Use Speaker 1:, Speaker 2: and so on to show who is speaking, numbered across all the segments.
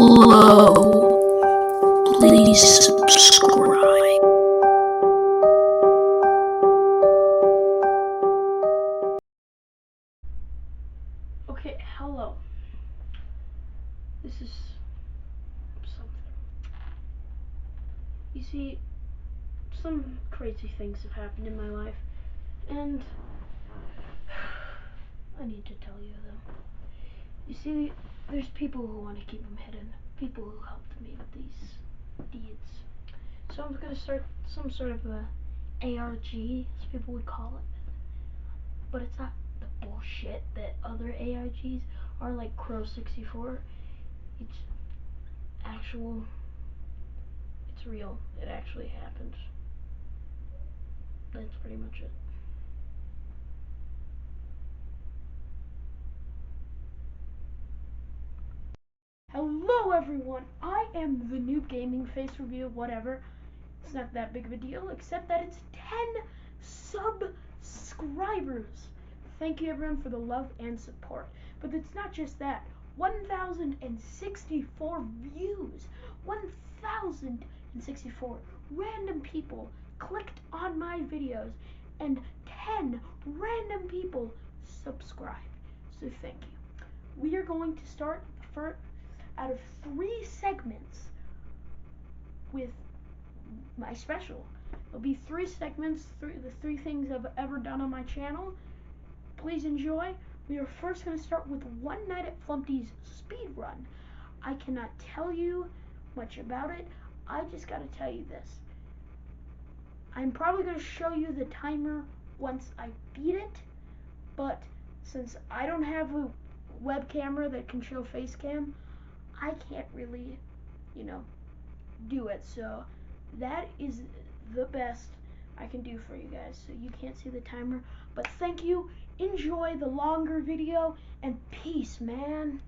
Speaker 1: Hello. Please subscribe.
Speaker 2: Okay, hello. This is something. You see, some crazy things have happened in my life, and I need to tell you them. You see, there's people who want to keep them hidden, people who helped me with these deeds. So I'm going to start some sort of a ARG, as people would call it. But it's not the bullshit that other ARGs are, like Crow 64. It's actual. It's real. It actually happened. That's pretty much it. Hello everyone, I am the Noob Gaming face review, whatever. It's not that big of a deal, except that it's 10 subscribers. Thank you everyone for the love and support. But it's not just that. 1,064 views. 1,064 random people clicked on my videos, and 10 random people subscribed. So thank you. We are going to start out of 3 segments with my special. There'll be 3 segments, the 3 things I've ever done on my channel. Please enjoy. We are first going to start with One Night at Flumpteys speed run. I cannot tell you much about it. I just got to tell you this. I'm probably going to show you the timer once I beat it, but since I don't have a web camera that can show face cam, I can't really, do it. So that is the best I can do for you guys. So you can't see the timer, but thank you. Enjoy the longer video, and peace, man.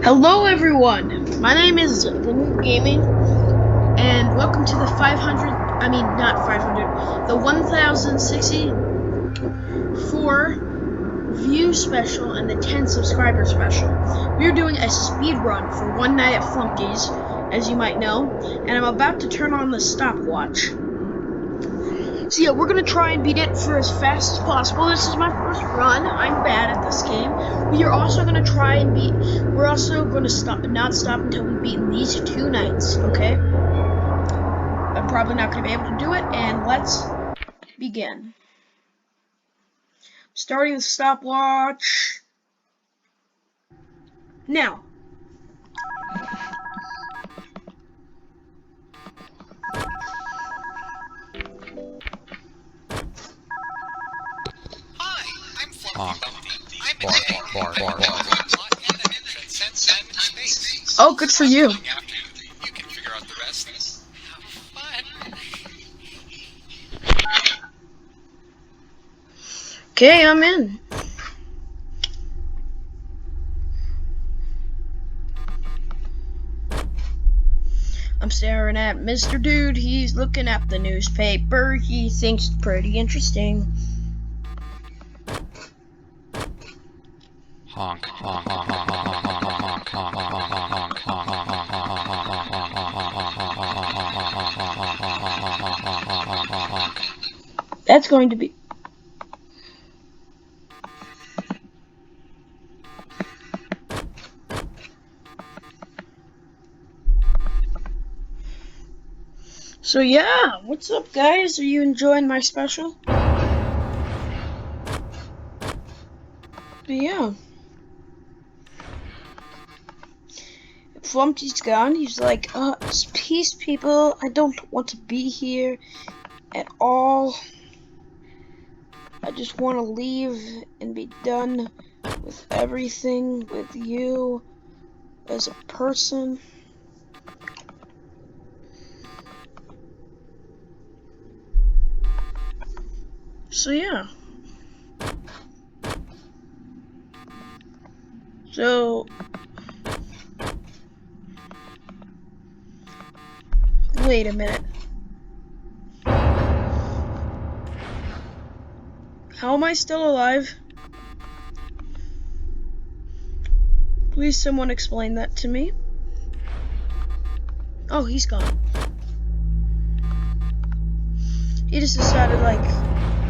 Speaker 2: Hello everyone, my name is the Noob Gaming, and welcome to the 1064 view special and the 10 subscriber special. We're doing a speed run for One Night at Flumpteys, as you might know, and I'm about to turn on the stopwatch. So yeah, we're gonna try and beat it for as fast as possible. This is my first run. I'm bad at this game. We are also gonna try and beat. We're also gonna not stop until we beat these 2 nights. Okay? I'm probably not gonna be able to do it, and let's begin. Starting the stopwatch now.
Speaker 3: Hi, I'm Flumpty. I'm in space.
Speaker 2: Oh, good for you.
Speaker 3: You can figure out the rest. Have fun.
Speaker 2: Okay, I'm in. I'm staring at Mr. Dude. He's looking at the newspaper. He thinks it's pretty interesting.
Speaker 3: Honk, honk, honk, honk, honk, honk, honk.
Speaker 2: That's going to be. So yeah, what's up guys? Are you enjoying my special? But yeah. Flumpty's gone. He's like, peace people, I don't want to be here at all. I just want to leave and be done with everything with you as a person. So yeah. So wait a minute. How am I still alive?
Speaker 4: Please someone explain that to me. Oh, he's gone. He just decided, like,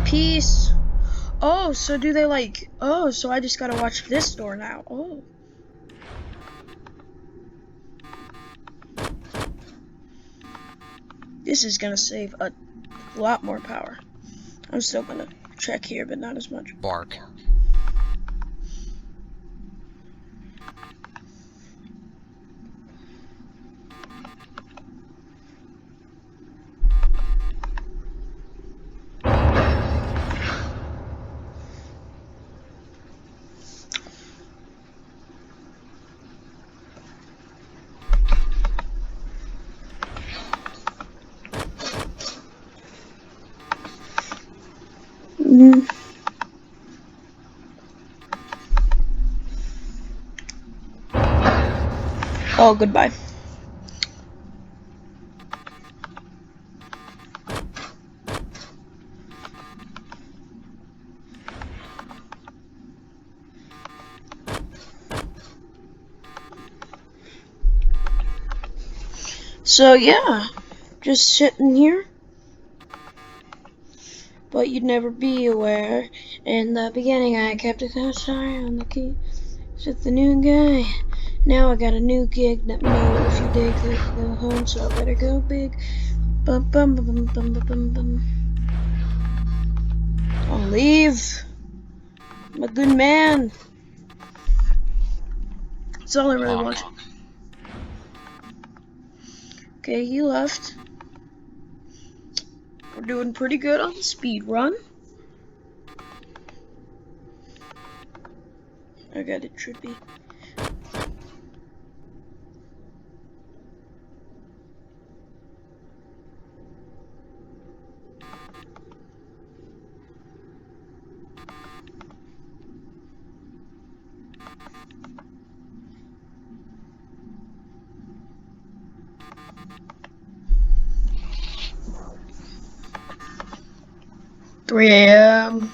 Speaker 4: peace. Oh, so do they, like, oh, so I just gotta watch this door now. Oh. This is gonna save a lot more power. I'm still gonna check here, but not as much.
Speaker 3: Bark.
Speaker 4: Oh, goodbye. So yeah, just sitting here. But you'd never be aware. In the beginning, I kept a close eye on the key. With the new guy. Now I got a new gig. Let me know if you dig. Go home, so I better go big. Bum bum bum bum bum bum bum. I'll leave. I'm a good man. That's all I really want. Okay, he left. We're doing pretty good on the speed run. I got it, trippy. Three a.m.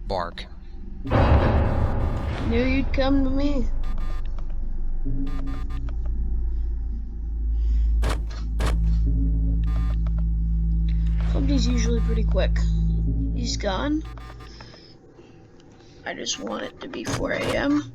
Speaker 3: Bark.
Speaker 4: Knew you'd come to me. Flumpteys usually pretty quick. He's gone. I just want it to be 4 a.m.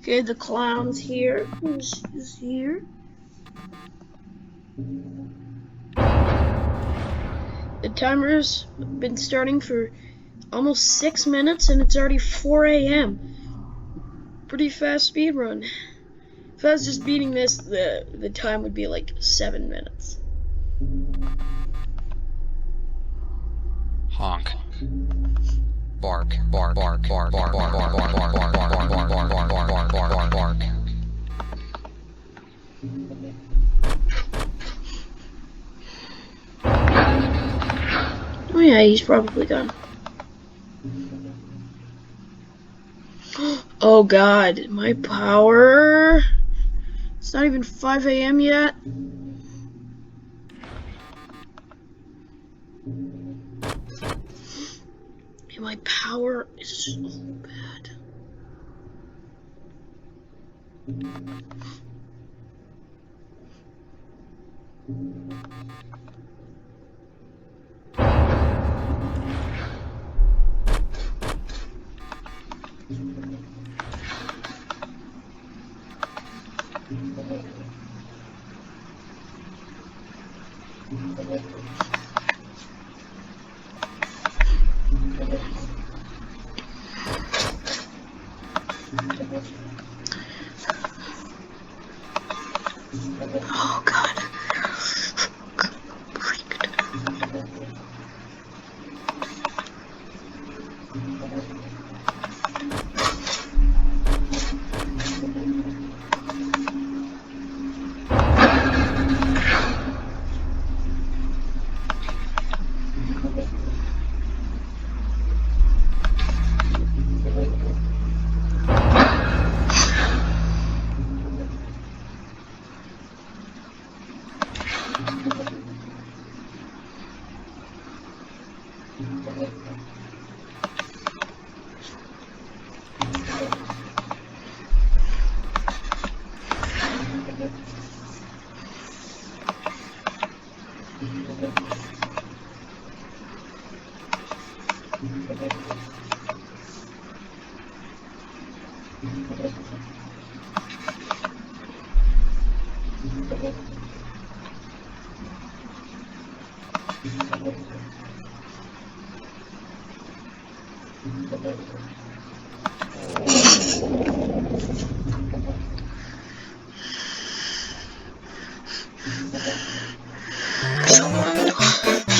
Speaker 4: Okay, the clown's here. Who's here? The timer's been starting for almost 6 minutes and it's already 4 a.m. Pretty fast speed run. If I was just beating this, the time would be like 7 minutes.
Speaker 3: Honk. Bark. Bark. Bark. Bark. Bark. Bark. Bark. Bark. Bark. Bark. Bark. Bark. Bark. Bark. Bark.
Speaker 4: Oh yeah, he's probably gone. Oh god, my power. It's not even 5 a.m. yet. My power is so bad. Oh God.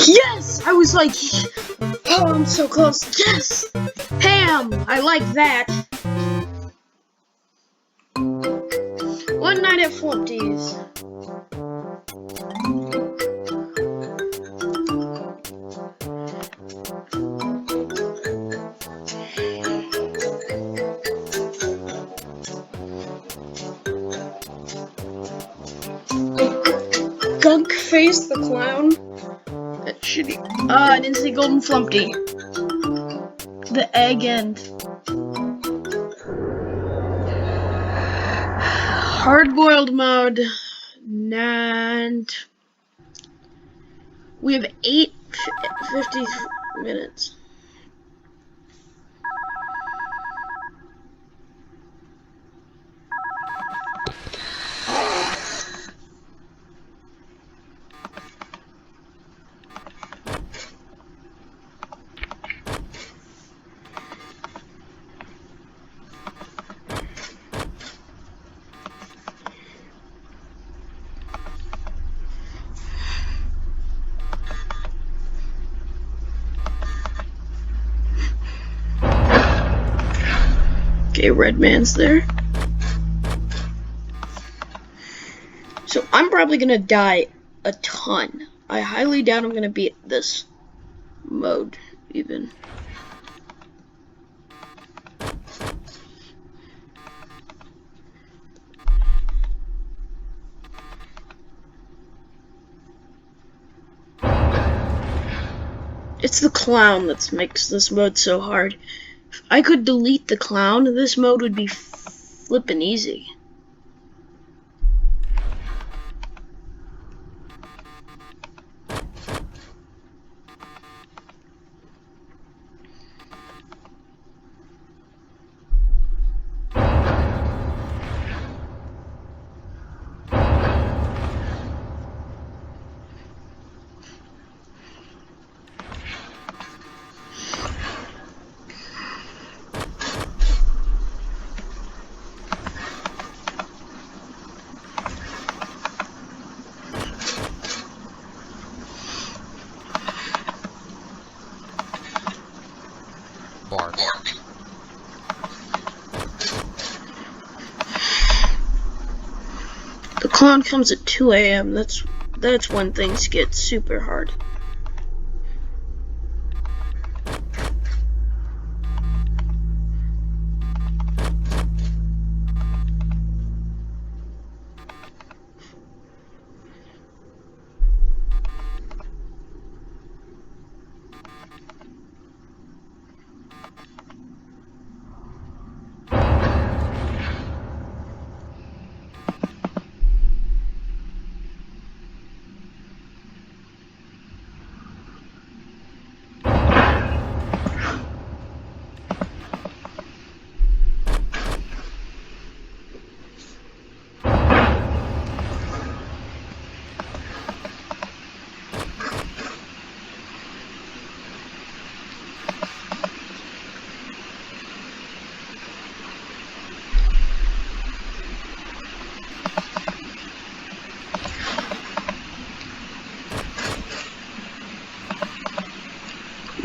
Speaker 4: Yes! I was like, oh, I'm so close. Yes! Ham! I like that. One night at flumpteys. Gunk face the clown. That shitty. I didn't see golden flumpty. The egg end. Hard-boiled mode. And we have 50 minutes. Okay, red man's there. So I'm probably gonna die a ton. I highly doubt I'm gonna beat this mode even. It's the clown that makes this mode so hard. If I could delete the clown, this mode would be flippin' easy.
Speaker 3: Bark.
Speaker 4: The clown comes at 2 a.m. That's when things get super hard.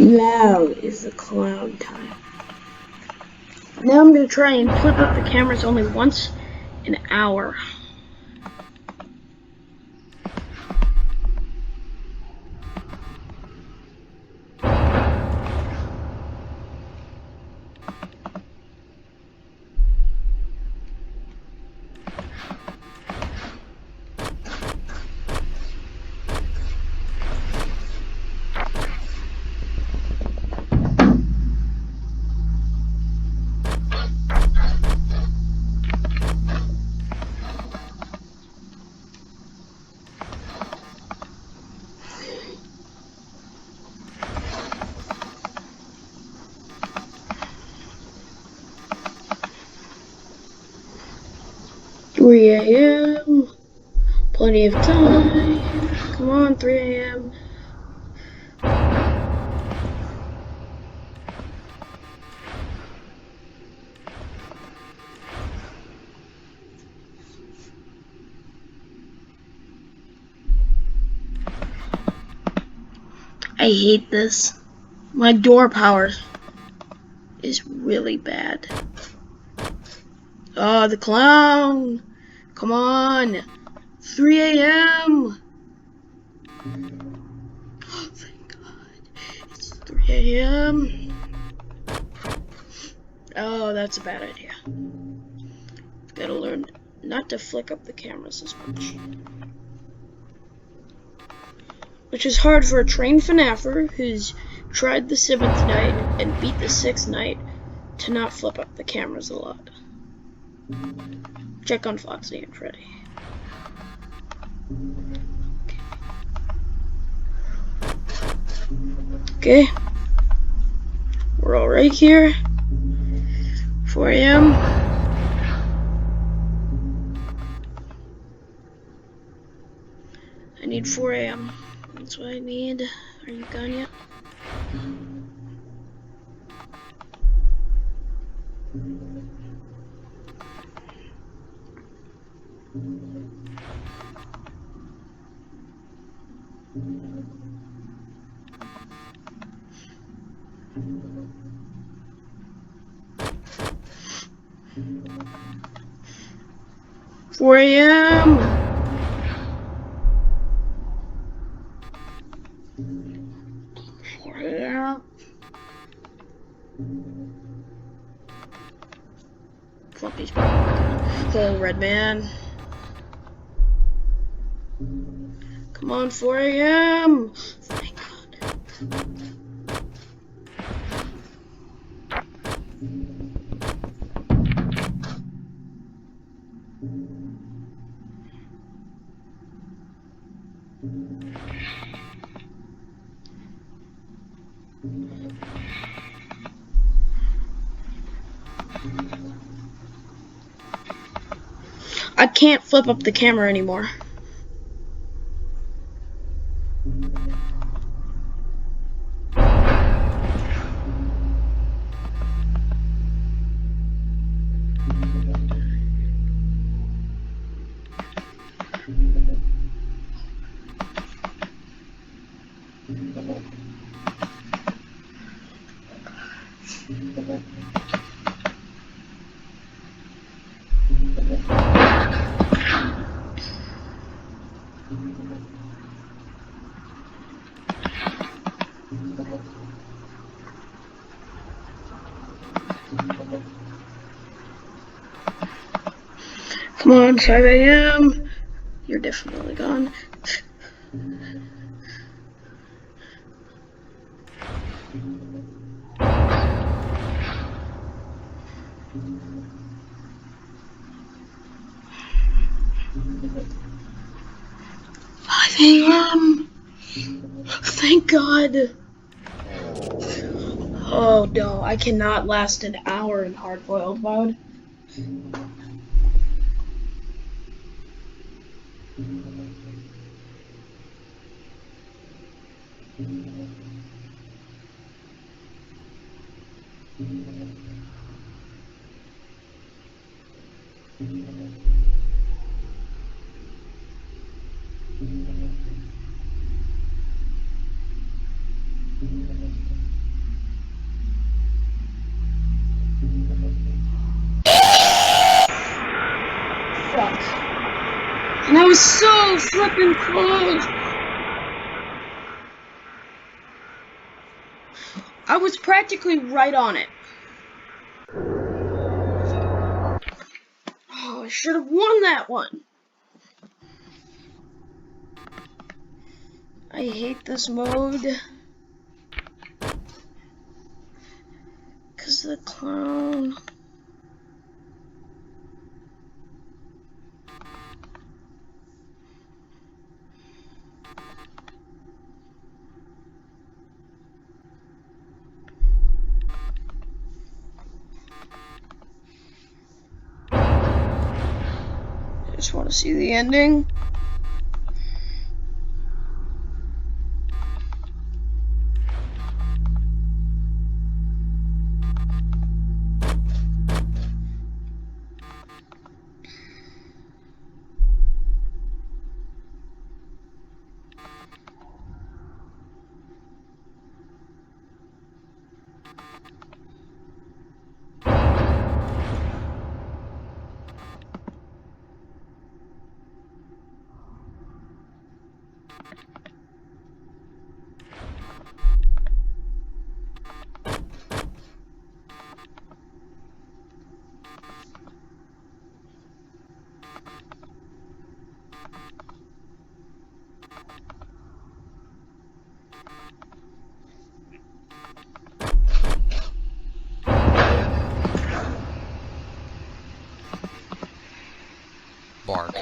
Speaker 4: Now is the clown time. Now I'm going to try and flip up the cameras only once an hour. Three a.m. Plenty of time. Come on, 3 a.m. I hate this. My door power is really bad. Oh, the clown! Come on! 3 a.m. Oh, thank God. It's 3 a.m. Oh, that's a bad idea. Gotta learn not to flick up the cameras as much. Which is hard for a trained FNAFer who's tried the 7th night and beat the 6th night to not flip up the cameras a lot. Check on Foxy and Freddy. Okay. We're all right here. 4 a.m. I need 4 a.m. That's what I need. Are you gone yet? Four a.m. Flumpteys. Hello, red man. Come on, 4 a.m. Thank God. I can't flip up the camera anymore. Come on, 5 a.m. You're definitely gone. Thank God. Oh no, I cannot last an hour in hard-boiled mode. And I was so flippin' close. I was practically right on it. Oh, I should have won that one. I hate this mode. Cause of the clown. I just want to see the ending.
Speaker 3: Bark.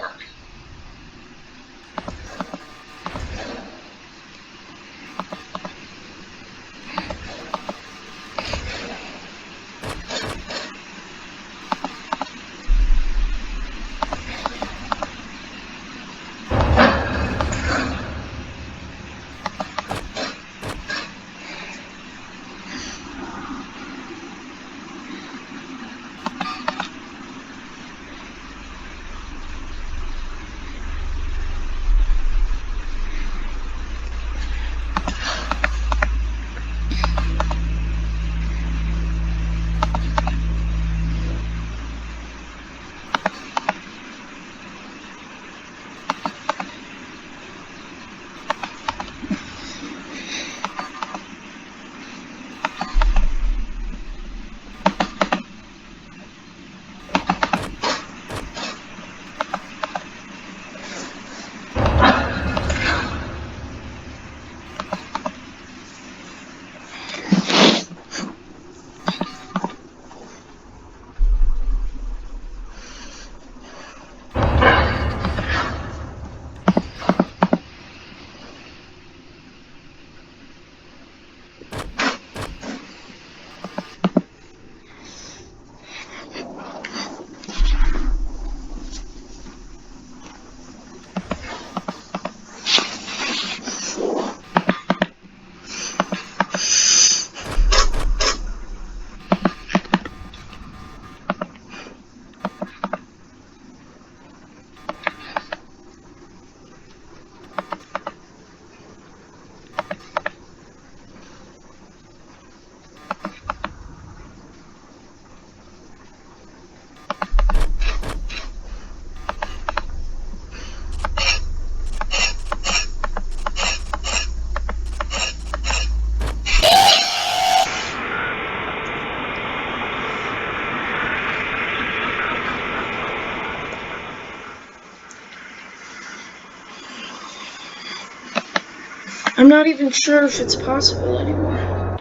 Speaker 4: I'm not even sure if it's possible anymore.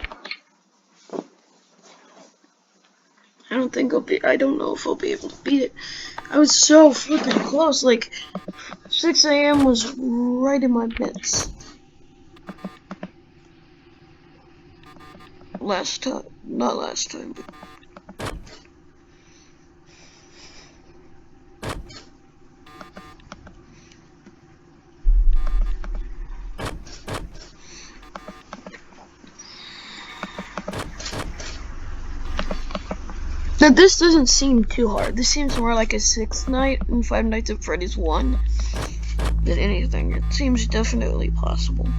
Speaker 4: I don't know if I'll be able to beat it. I was so flipping close, like 6 a.m. was right in my midst. Not last time, but now this doesn't seem too hard. This seems more like a 6th night in Five Nights at Freddy's 1 than anything. It seems definitely possible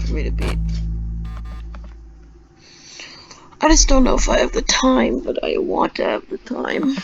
Speaker 4: for me to beat. I just don't know if I have the time, but I want to have the time.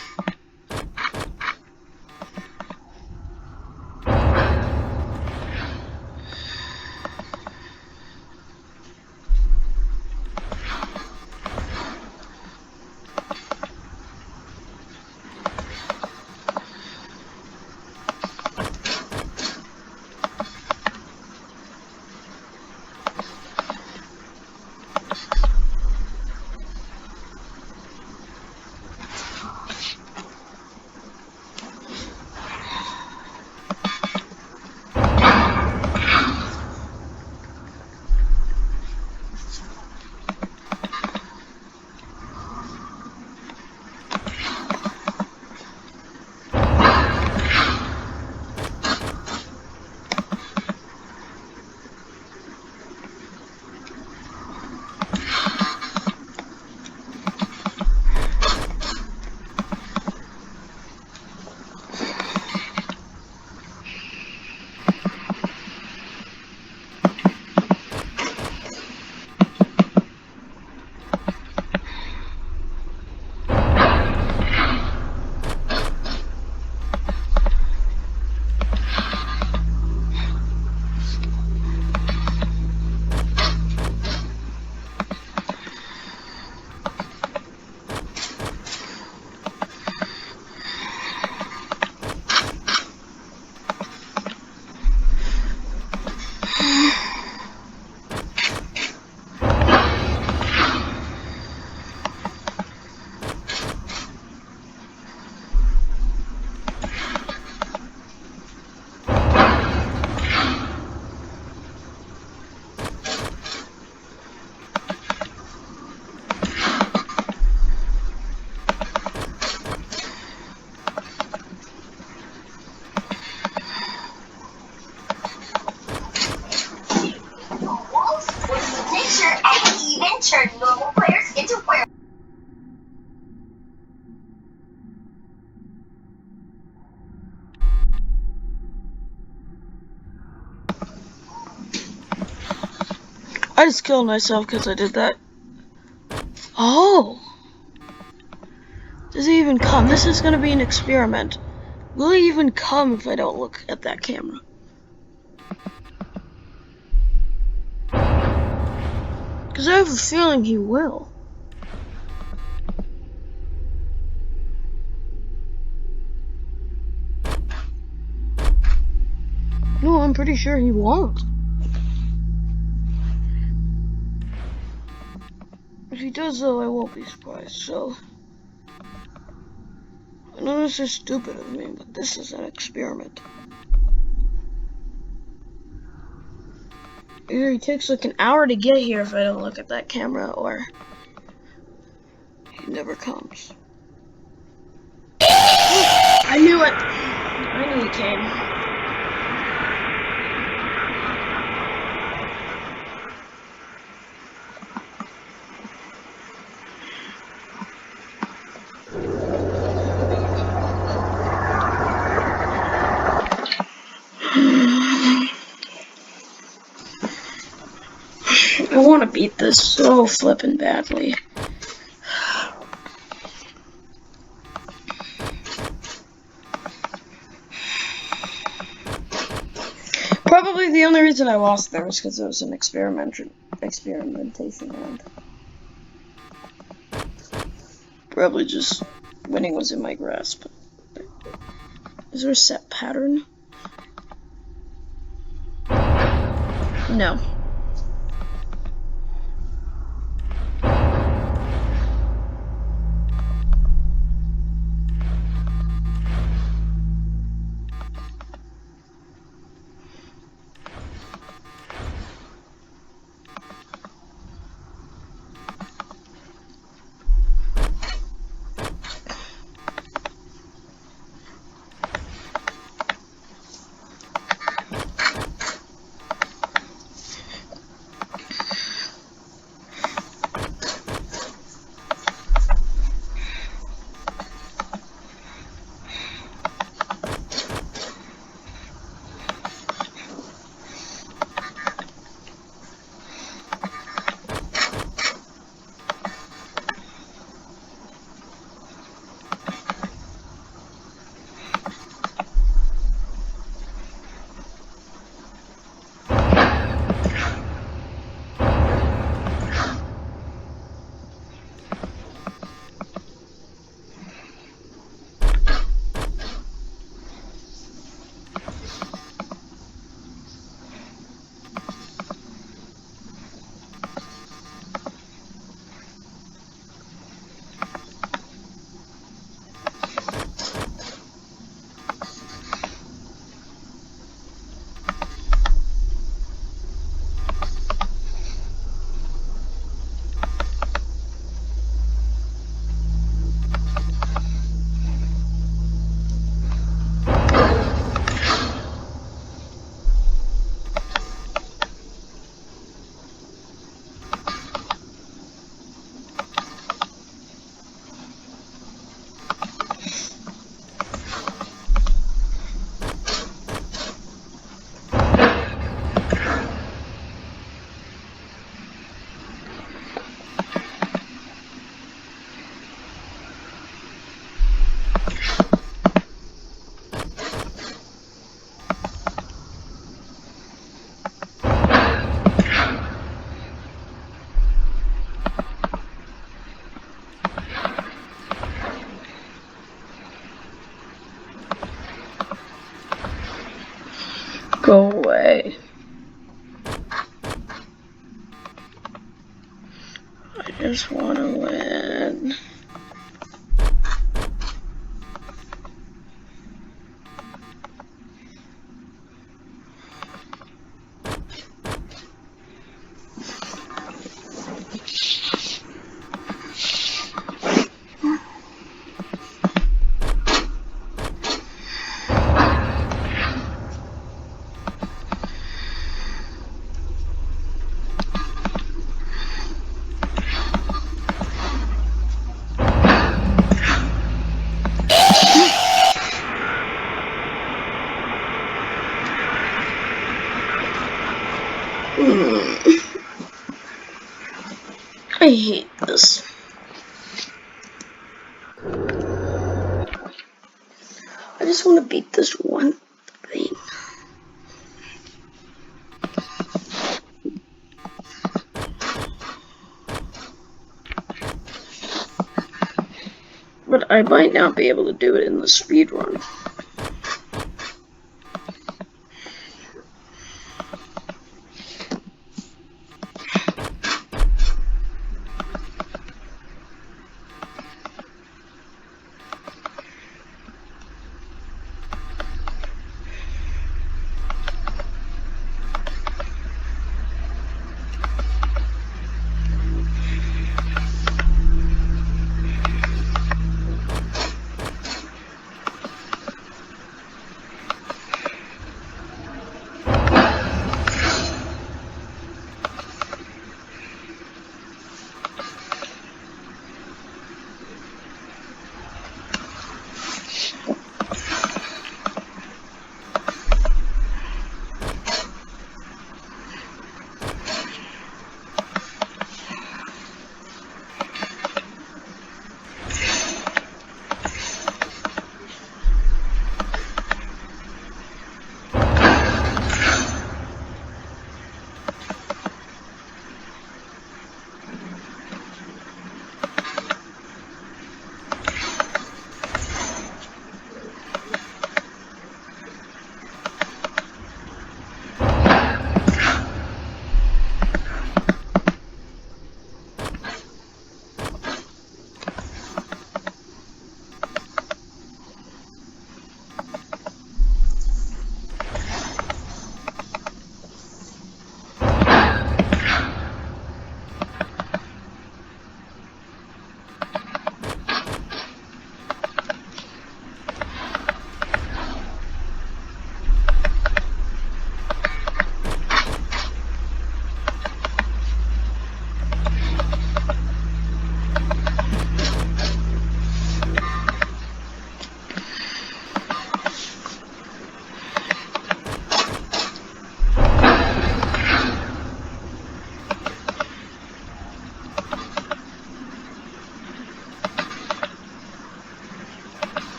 Speaker 5: Turn normal players into werewolves.
Speaker 4: I just killed myself because I did that. Oh! Does he even come? This is gonna be an experiment. Will he even come if I don't look at that camera? Because I have a feeling he will. No, I'm pretty sure he won't. If he does, though, I won't be surprised, so... I know this is stupid of me, but this is an experiment. Either he takes like an hour to get here if I don't look at that camera, or... he never comes. I knew it! I knew he came. I want to beat this so flippin' badly. Probably the only reason I lost there was because it was an experimentation round. Probably just winning was in my grasp. Is there a set pattern? No. Go away. I just want to win. I hate this. I just want to beat this one thing. But I might not be able to do it in the speed run.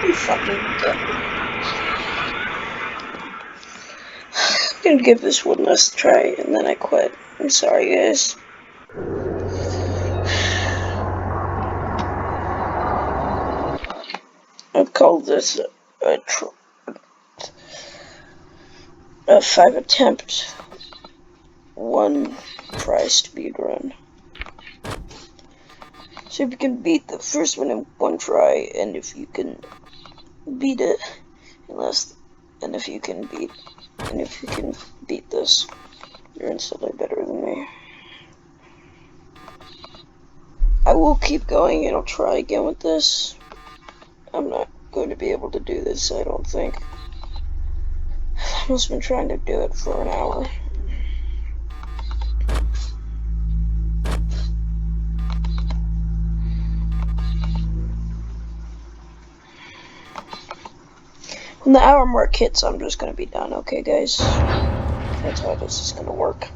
Speaker 4: I'm fucking done. I'm gonna give this one last try and then I quit. I'm sorry, guys. I'd call this a 5 attempt, 1 try speed run. So if you can beat the first one in 1 try, and if you can beat it in less, and if you can beat this, you're instantly better than me. I will keep going and I'll try again with this. I'm not going to be able to do this, I don't think. I've almost been trying to do it for an hour. When the hour mark hits, I'm just gonna be done, okay, guys? That's how this is gonna work.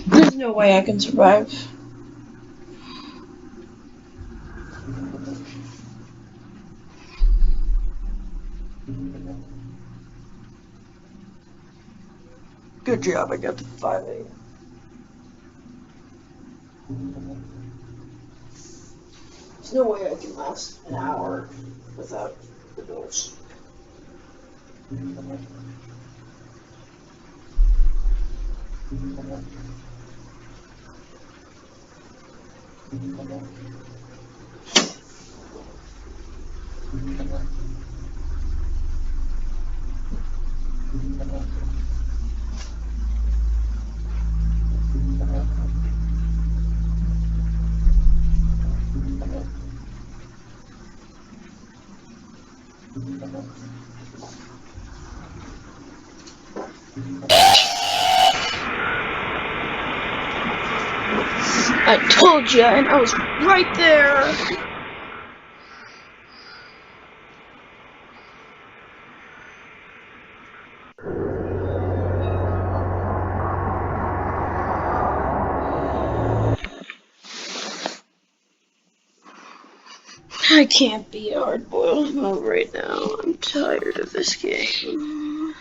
Speaker 4: There's no way I can survive. Good job, I got to 5 a.m. There's no way I can last an hour without the doors. I told you, and I was right there. I can't be a hard-boiled mode right now. I'm tired of this game.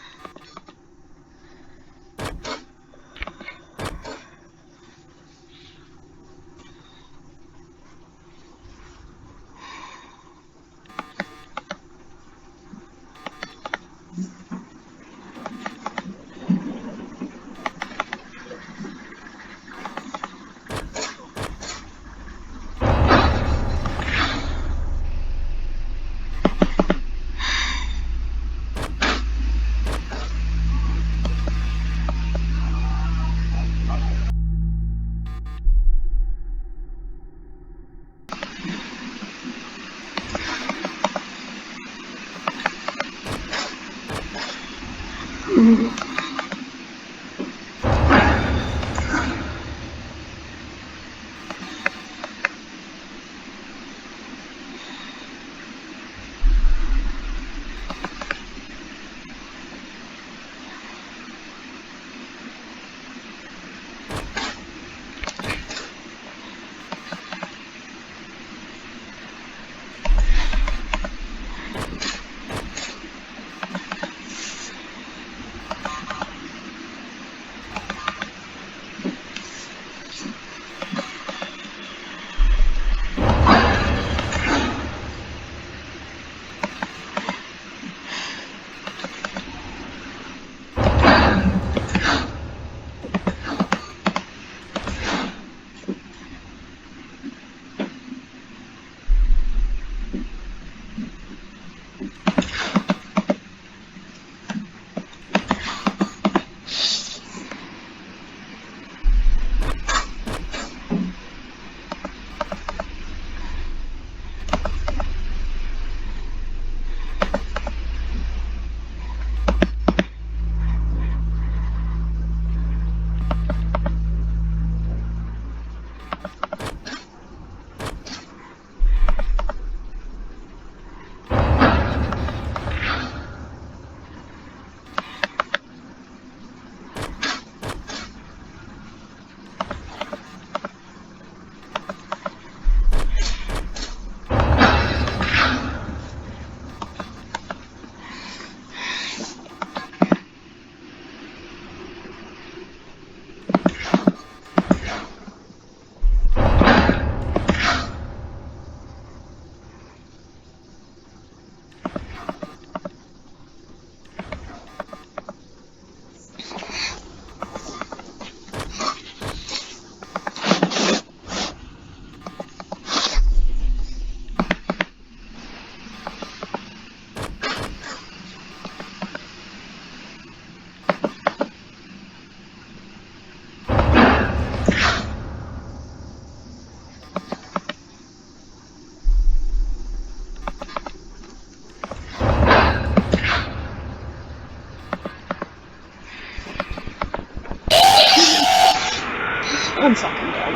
Speaker 4: I'm fucking done.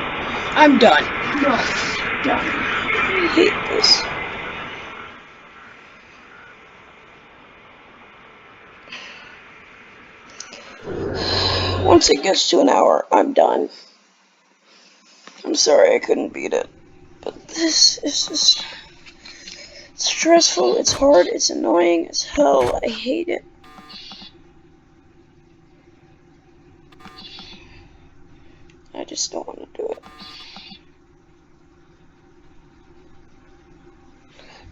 Speaker 4: I'm done.
Speaker 2: No.
Speaker 4: Done. I hate this. Once it gets to an hour, I'm done. I'm sorry I couldn't beat it. But this is just... It's stressful, it's hard, it's annoying as hell. I hate it. I just don't want to do it.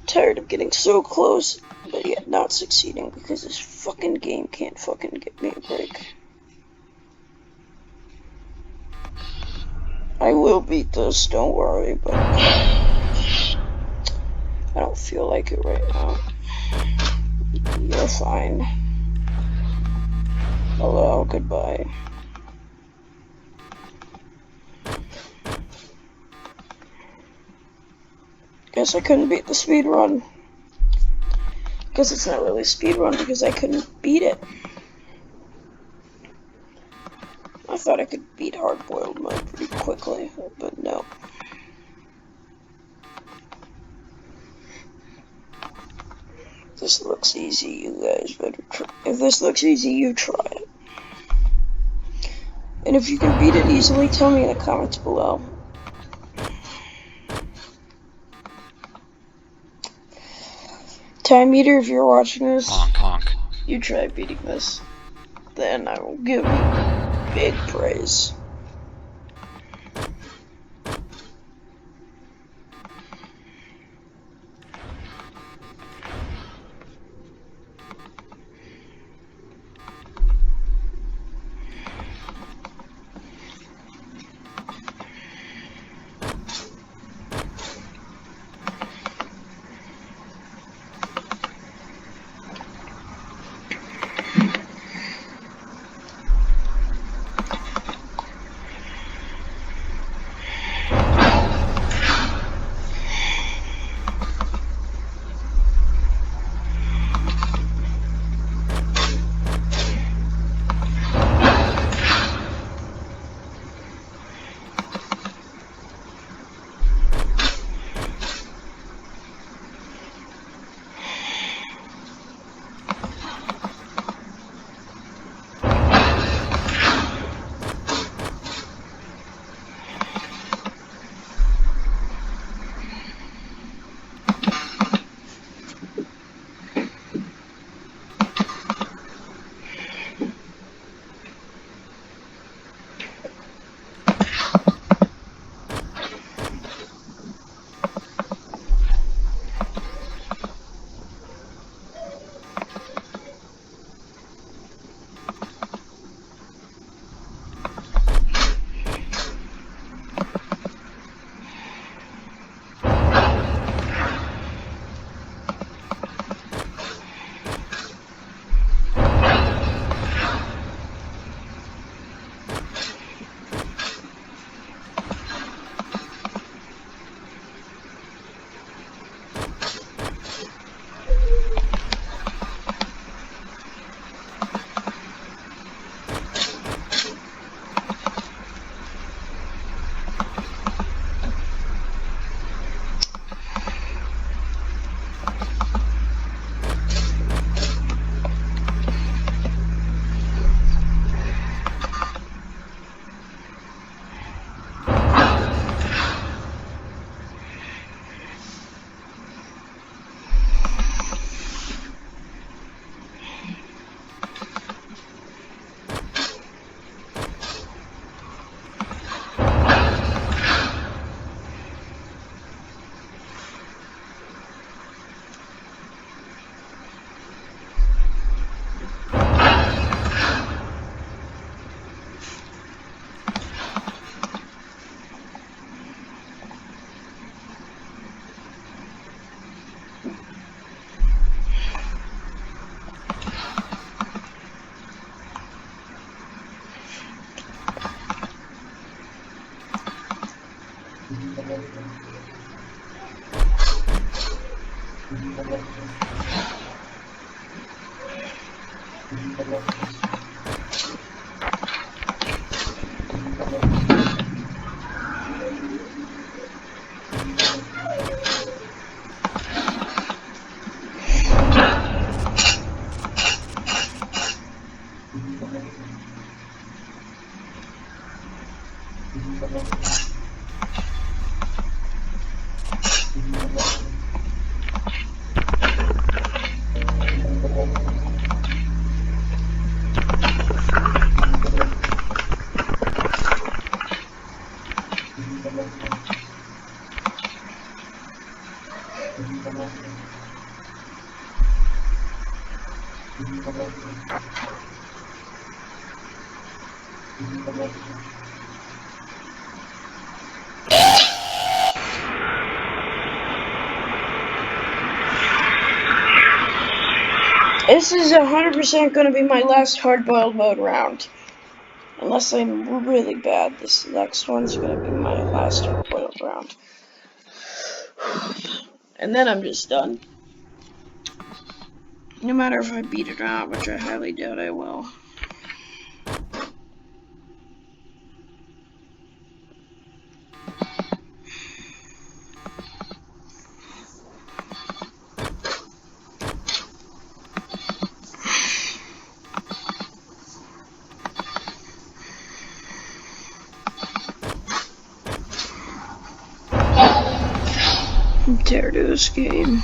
Speaker 4: Tired of getting so close, but yet not succeeding because this fucking game can't fucking get me a break. I will beat this, don't worry, but I don't feel like it right now. You're fine. Hello, goodbye. Guess I couldn't beat the speed run. Guess it's not really a speed run because I couldn't beat it. I thought I could beat hard-boiled mode pretty quickly, but no. This looks easy, you guys better try. If this looks easy, you try it. And if you can beat it easily, tell me in the comments below. Time Meter, if you're watching this,
Speaker 3: Honk, honk.
Speaker 4: you try beating this. Then I will give you big praise. This is 100% going to be my last hard-boiled mode round. Unless I'm really bad, this next one's going to be my last hard-boiled round. And then I'm just done. No matter if I beat it or not, which I highly doubt I will. I'm tired of this game.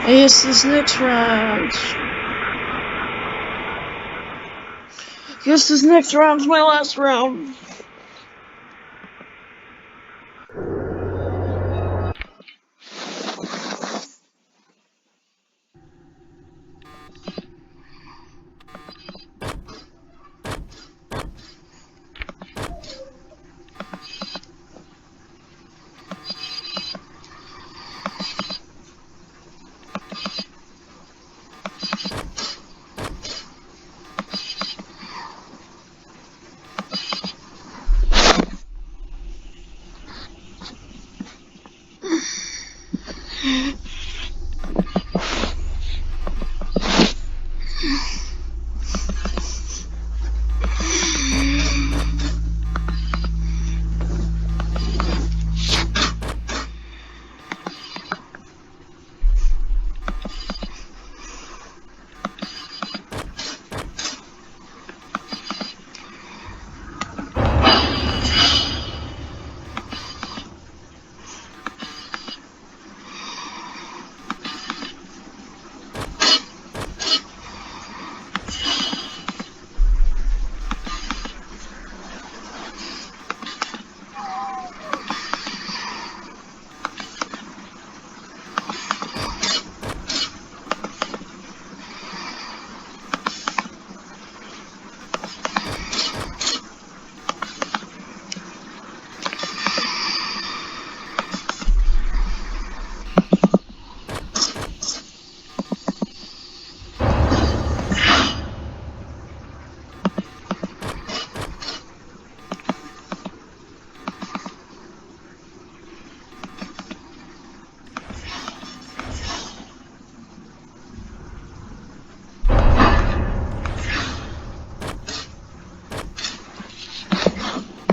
Speaker 4: I guess this next round's my last round.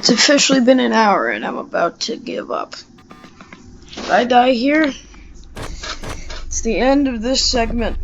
Speaker 4: It's officially been an hour and I'm about to give up. If I die here, it's the end of this segment.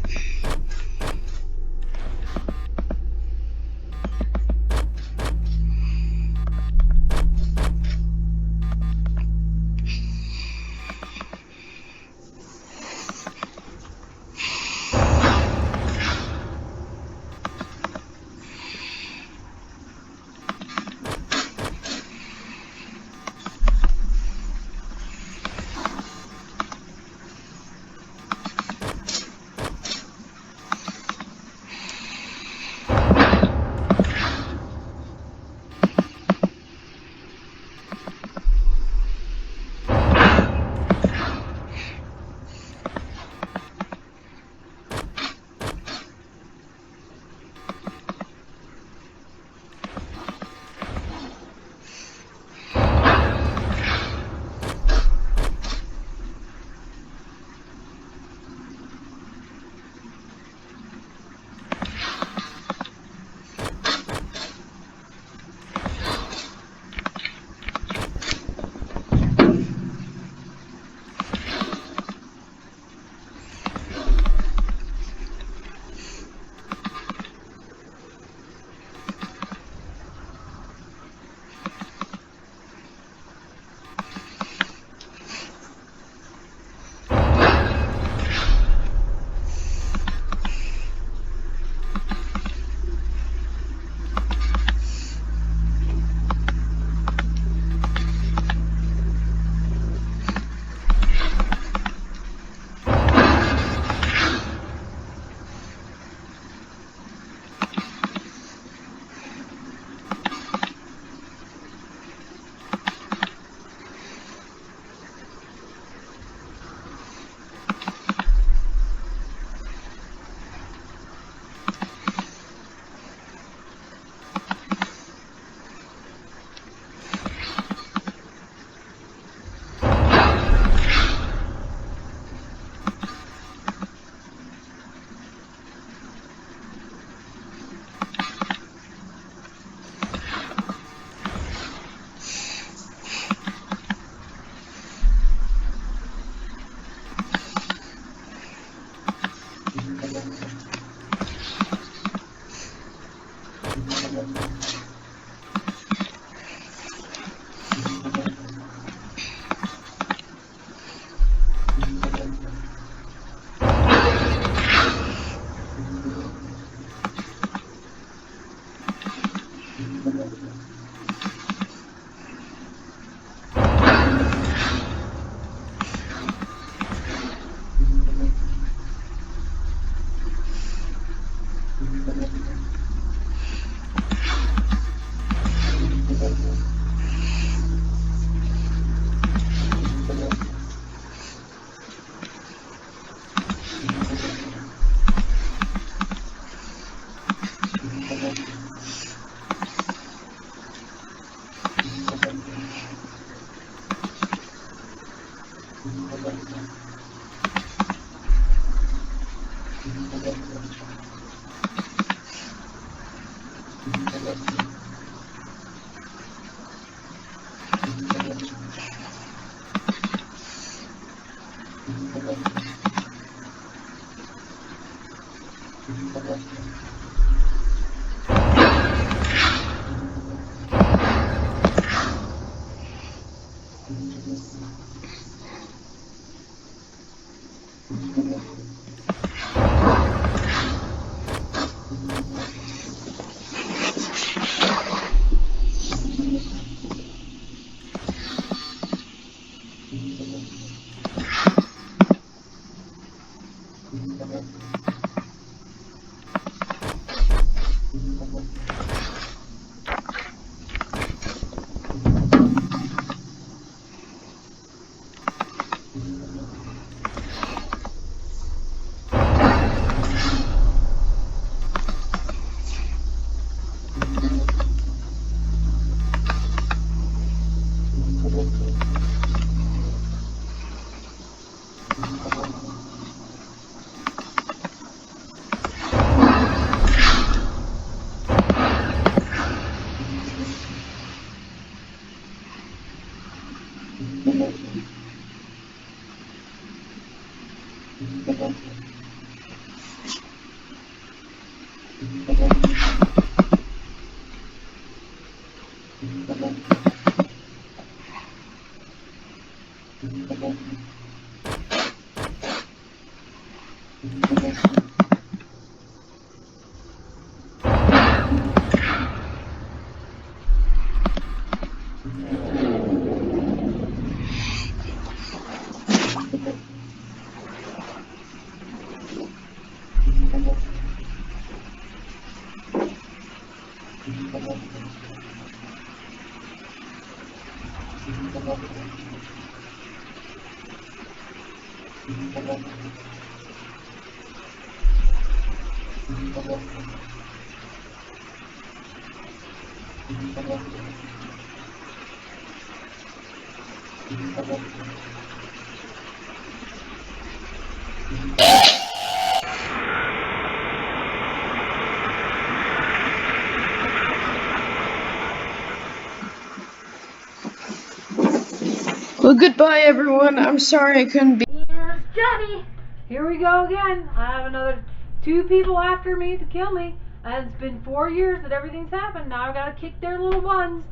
Speaker 4: Well, goodbye, everyone. I'm sorry I couldn't be.
Speaker 6: Here's Johnny. Here we go again. I have another 2 people after me to kill me. And it's been 4 years that everything's happened. Now I gotta kick their little buns.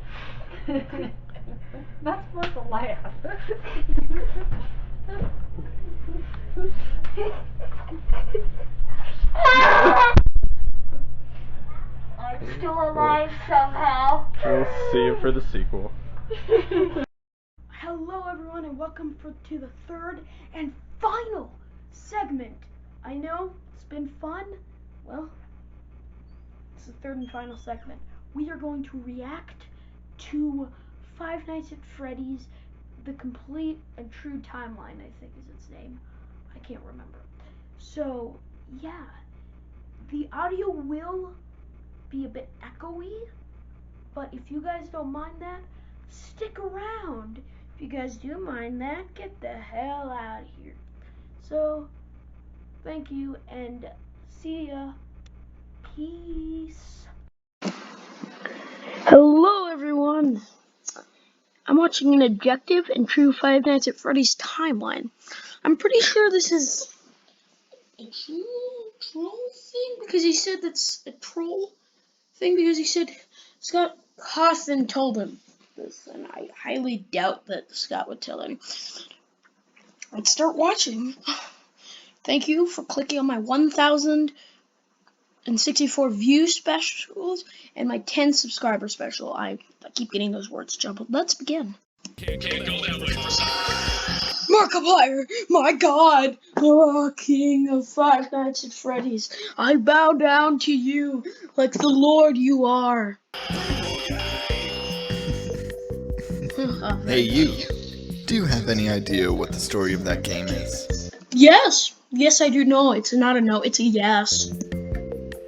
Speaker 6: Not supposed to laugh.
Speaker 5: I'm still alive somehow.
Speaker 7: We'll see you for the sequel.
Speaker 2: Hello everyone and welcome to the third and final segment. I know it's been fun. Well, it's the third and final segment. We are going to react to Five Nights at Freddy's, the complete and true timeline, I think is its name. I can't remember. So, yeah. The audio will be a bit echoey, but if you guys don't mind that, stick around. If you guys do mind that, get the hell out of here. So, thank you and see ya. Peace.
Speaker 4: Hello, everyone. I'm watching an objective and true Five Nights at Freddy's timeline. I'm pretty sure this is a true troll thing because he said that's a troll thing because he said Scott Cawthon told him this, and I highly doubt that Scott would tell him. Let's start watching. Thank you for clicking on my 1,064 view specials and my 10 subscriber special. I keep getting those words jumbled. Let's begin. Markiplier, my God, oh, King of Five Nights at Freddy's, I bow down to you like the Lord you are.
Speaker 8: Hey you, do you have any idea what the story of that game is?
Speaker 4: Yes, I do know. It's not a no, it's a yes.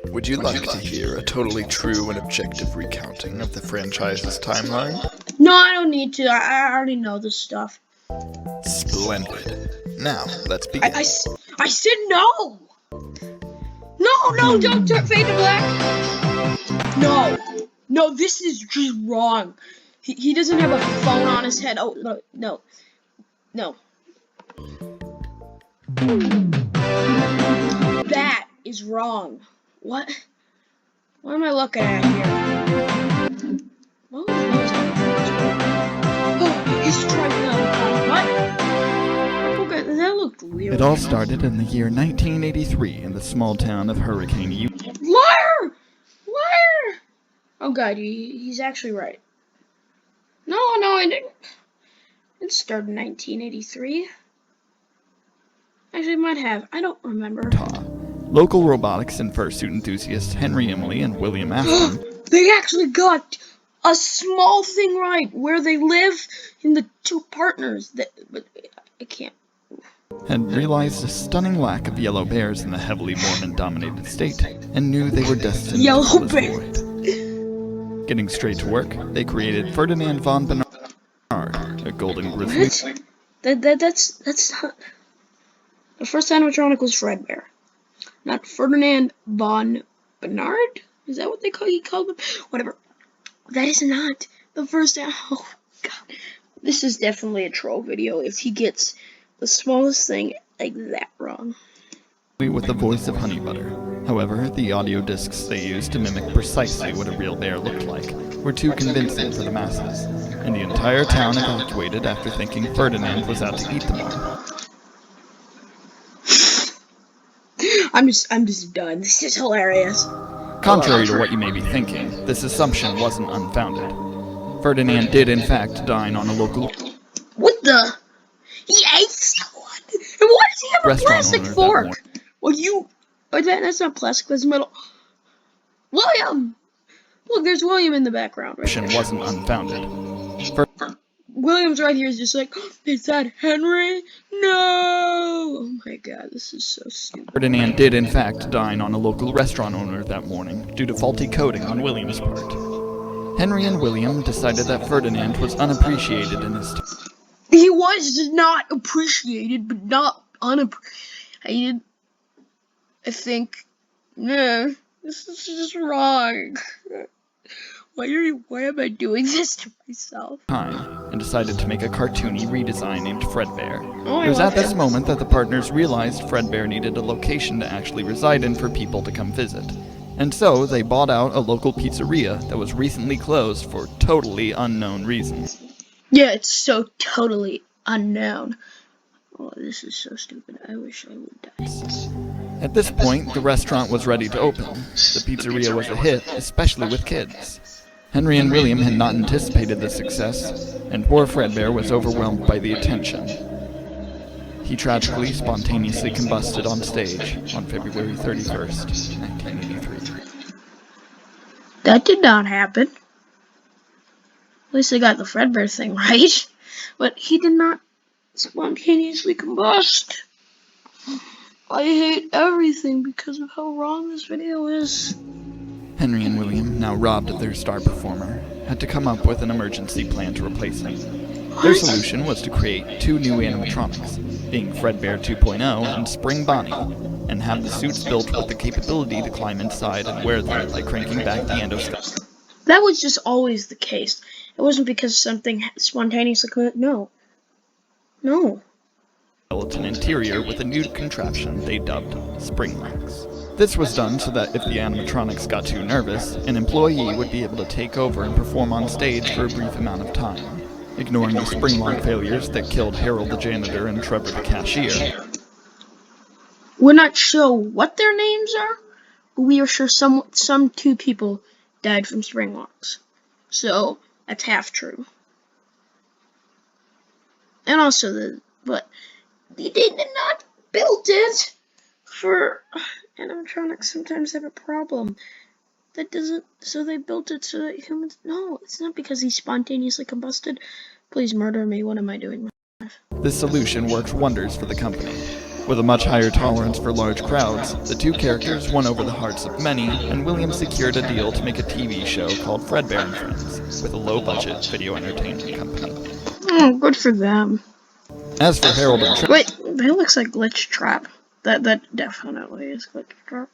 Speaker 8: Would you like to hear a totally true and objective recounting of the franchise's timeline?
Speaker 4: No, I don't need to. I already know this stuff.
Speaker 8: Splendid. Now, let's begin.
Speaker 4: I said no! No, don't turn fade to black! No, this is just wrong. He doesn't have a phone on his head. Oh, no. That is wrong. What? What am I looking at here? What was that? Oh, he's driving on the car. What? Okay, that looked weird.
Speaker 8: It all started in the year 1983 in the small town of Hurricane, Utah.
Speaker 4: Liar! Liar! Oh god, he's actually right. No, I didn't. It started in 1983. Actually, it might have. I don't remember.
Speaker 8: Local robotics and fursuit enthusiasts Henry Emily and William Aston
Speaker 4: They actually got a small thing right where they live in the two partners. But I can't.
Speaker 8: had realized a stunning lack of yellow bears in the heavily Mormon-dominated state and knew they were destined
Speaker 4: Yellow
Speaker 8: to fill this
Speaker 4: bear.
Speaker 8: void. Getting straight to work, they created Ferdinand von Bernard, a golden grizzly.
Speaker 4: What? That's not. The first animatronic was Fredbear, not Ferdinand von Bernard. Is that what he called him? Whatever. That is not the first. Oh god, this is definitely a troll video if he gets the smallest thing like that wrong.
Speaker 8: With the voice of Honey Butter. However, the audio discs they used to mimic precisely what a real bear looked like were too convincing for the masses, and the entire town evacuated after thinking Ferdinand was out to eat them all.
Speaker 4: I'm just done. This is hilarious.
Speaker 8: Contrary to what you may be thinking, this assumption wasn't unfounded. Ferdinand did in fact dine on a local
Speaker 4: What the? He ate someone? And why does he have a
Speaker 8: restaurant
Speaker 4: plastic
Speaker 8: owner that
Speaker 4: fork?
Speaker 8: morning.
Speaker 4: Well, that's not plastic, that's metal. William! Look, there's William in the background right there.
Speaker 8: Wasn't unfounded.
Speaker 4: William's right here is just like, is that Henry? No! Oh my god, this is so stupid.
Speaker 8: Ferdinand did in fact dine on a local restaurant owner that morning due to faulty coding on William's part. Henry and William decided that Ferdinand was unappreciated in his
Speaker 4: He was not appreciated, but not unappreciated. I think, no, this is just wrong. Why am I doing this to myself?
Speaker 8: time and decided to make a cartoony redesign named Fredbear.
Speaker 4: Oh,
Speaker 8: It was at this moment that the partners realized Fredbear needed a location to actually reside in for people to come visit. And so they bought out a local pizzeria that was recently closed for totally unknown reasons.
Speaker 4: Yeah, it's so totally unknown. Oh, this is so stupid. I wish I would die.
Speaker 8: At this point, the restaurant was ready to open. The pizzeria was a hit, especially with kids. Henry and William had not anticipated the success, and poor Fredbear was overwhelmed by the attention. He tragically, spontaneously combusted on stage on February 31st, 1983.
Speaker 4: That did not happen. At least they got the Fredbear thing right. But he did not spontaneously combust. I hate everything because of how wrong this video is.
Speaker 8: Henry and William, now robbed of their star performer, had to come up with an emergency plan to replace him. Their solution was to create two new animatronics, being Fredbear 2.0 and Spring Bonnie, and have the suits built with the capability to climb inside and wear them by cranking back the endoscope.
Speaker 4: That was just always the case. It wasn't because something spontaneously could. No.
Speaker 8: Skeleton interior with a new contraption they dubbed Spring Legs. This was done so that if the animatronics got too nervous, an employee would be able to take over and perform on stage for a brief amount of time, ignoring the spring lock failures that killed Harold the janitor and Trevor the cashier.
Speaker 4: We're not sure what their names are, but we are sure some two people died from spring locks. So that's half true. And also but they did not build it for animatronics sometimes have a problem. That doesn't, so they built it so that humans, no, it's not because he spontaneously combusted. Please murder me, what am I doing?
Speaker 8: This solution worked wonders for the company. With a much higher tolerance for large crowds, the two characters won over the hearts of many, and William secured a deal to make a TV show called Fredbear and Friends, with a low-budget video entertainment company.
Speaker 4: Oh, good for them.
Speaker 8: As for Harold and Trevor,
Speaker 4: Wait, that looks like Glitch Trap. That definitely is Glitch Trap.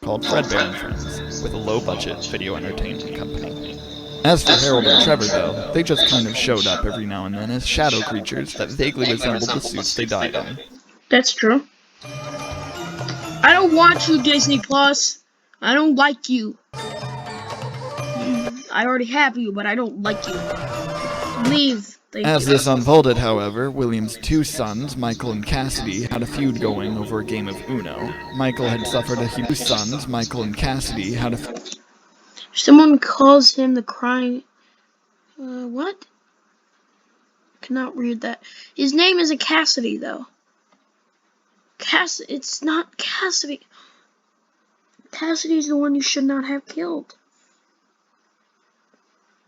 Speaker 8: called Fredbear and Friends, with a low-budget video entertainment company. As for Harold and Trevor, though, they just kind of showed up every now and then as shadow creatures that vaguely resembled the suits they died in.
Speaker 4: That's true. I don't want you, Disney Plus. I don't like you. I already have you, but I don't like you. Leave. Thank
Speaker 8: As
Speaker 4: you.
Speaker 8: this unfolded, however, William's two sons, Michael and Cassidy, had a feud going over a game of Uno. Michael had suffered a huge sons, Michael and Cassidy had a
Speaker 4: Someone calls him the crying. What? Cannot read that. His name isn't Cassidy, though. It's not Cassidy. Cassidy's the one you should not have killed.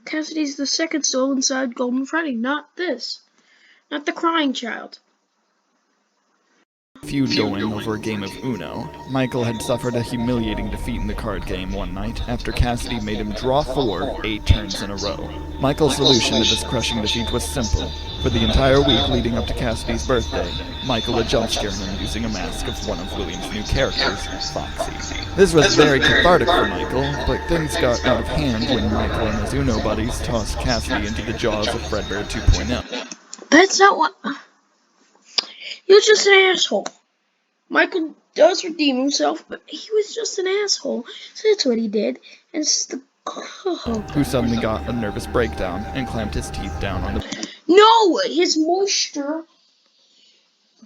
Speaker 4: Cassidy's the second soul inside Golden Freddy, not this. Not the crying child.
Speaker 8: feud going over a game of Uno. Michael had suffered a humiliating defeat in the card game one night after Cassidy made him draw 8 turns in a row. Michael's solution to this crushing defeat was simple. For the entire week leading up to Cassidy's birthday, Michael would jump scare him using a mask of one of William's new characters, Foxy. This was very cathartic for Michael, but things got out of hand when Michael and his Uno buddies tossed Cassidy into the jaws of Fredbear 2.0.
Speaker 4: That's not what... He was just an asshole. Michael does redeem himself, but he was just an asshole. So that's what he did. And it's the...
Speaker 8: Who suddenly got a nervous breakdown and clamped his teeth down on the...
Speaker 4: No! His moisture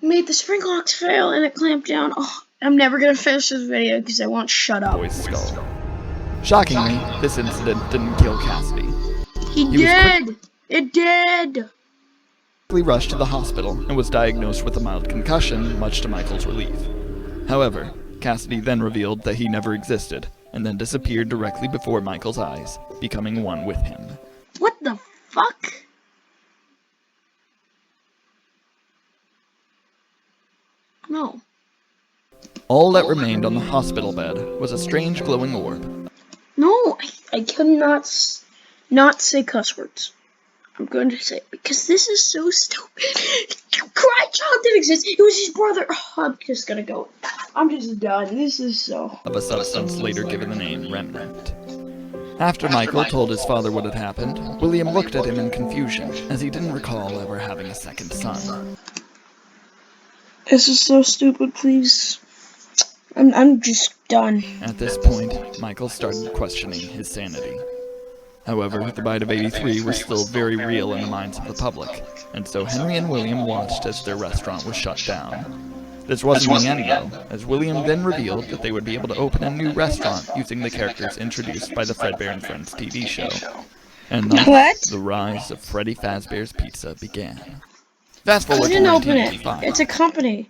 Speaker 4: made the sprinklocks fail and it clamped down. Oh, I'm never gonna finish this video because I won't shut up.
Speaker 8: boy's skull. Shockingly, this incident didn't kill Cassidy.
Speaker 4: He did! It did!
Speaker 8: He rushed to the hospital and was diagnosed with a mild concussion, much to Michael's relief. However, Cassidy then revealed that he never existed, and then disappeared directly before Michael's eyes, becoming one with him.
Speaker 4: What the fuck? No.
Speaker 8: All that remained on the hospital bed was a strange glowing orb.
Speaker 4: No, I cannot not say cuss words. I'm going to say it because this is so stupid. Cry Child didn't exist. It was his brother. Oh, I'm just gonna go. I'm just done. This is so...
Speaker 8: Of a substance later given the name Remnant. After Michael told his father what had happened, William looked at him in confusion, as he didn't recall ever having a second son.
Speaker 4: This is so stupid, please. I'm just done.
Speaker 8: At this point, Michael started questioning his sanity. However, the bite of 83 was still very real in the minds of the public, and so Henry and William watched as their restaurant was shut down. This wasn't the end, though, as William then revealed that they would be able to open a new restaurant using the characters introduced by the Fredbear and Friends TV show. And thus, the rise of Freddy Fazbear's Pizza began. Fast forward to
Speaker 4: didn't open it.
Speaker 8: 1985.
Speaker 4: It's a company.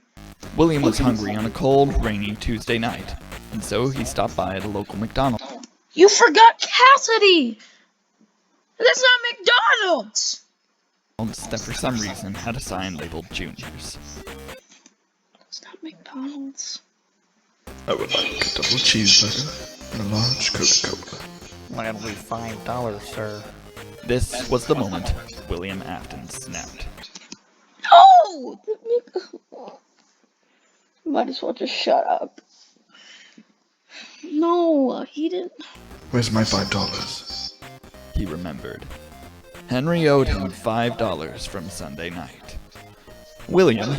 Speaker 8: William was hungry on a cold, rainy Tuesday night, and so he stopped by at a local McDonald's.
Speaker 4: You forgot Cassidy! That's not McDonald's!
Speaker 8: That for some reason had a sign labeled Juniors.
Speaker 4: It's not McDonald's.
Speaker 7: I would like a double cheeseburger and a large Coca-Cola.
Speaker 9: That'll be $5, sir.
Speaker 8: This was the moment William Afton snapped.
Speaker 4: No! Might as well just shut up. No, he didn't.
Speaker 7: Where's my $5?
Speaker 8: He remembered. Henry owed him $5 from Sunday night. William...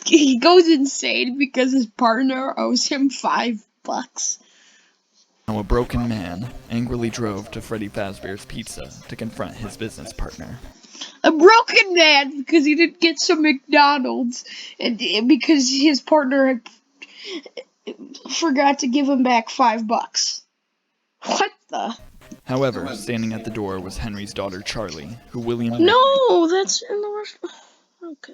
Speaker 4: He goes insane because his partner owes him $5.
Speaker 8: Now a broken man angrily drove to Freddy Fazbear's Pizza to confront his business partner.
Speaker 4: A broken man because he didn't get some McDonald's and because his partner forgot to give him back $5. What the?
Speaker 8: However, standing at the door was Henry's daughter Charlie, who William...
Speaker 4: No, that's in the restaurant. Okay.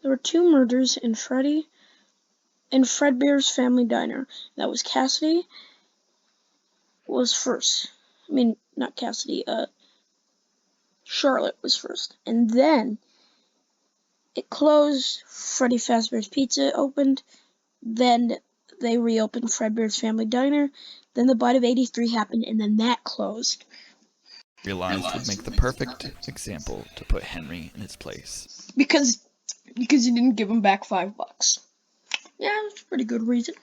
Speaker 4: There were 2 murders in Fredbear's Family Diner. That was Cassidy was first. I mean, not Cassidy, Charlotte was first. And then it closed, Freddy Fazbear's Pizza opened, then they reopened Fredbear's Family Diner, then the bite of 83 happened, and then that closed.
Speaker 8: Realized would make the perfect example to put Henry in his place.
Speaker 4: Because he didn't give him back $5. Yeah, that's a pretty good reason.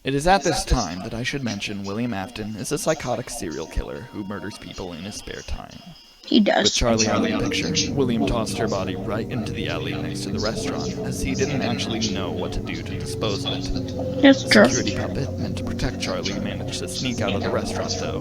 Speaker 8: It is at this time that I should mention William Afton is a psychotic serial killer who murders people in his spare time.
Speaker 4: He does.
Speaker 8: With Charlie out of the picture, William tossed her body right into the alley next to the restaurant, as he didn't actually know what to do to dispose of it.
Speaker 4: That's
Speaker 8: The
Speaker 4: true.
Speaker 8: security puppet, meant to protect Charlie, managed to sneak out of the restaurant, though.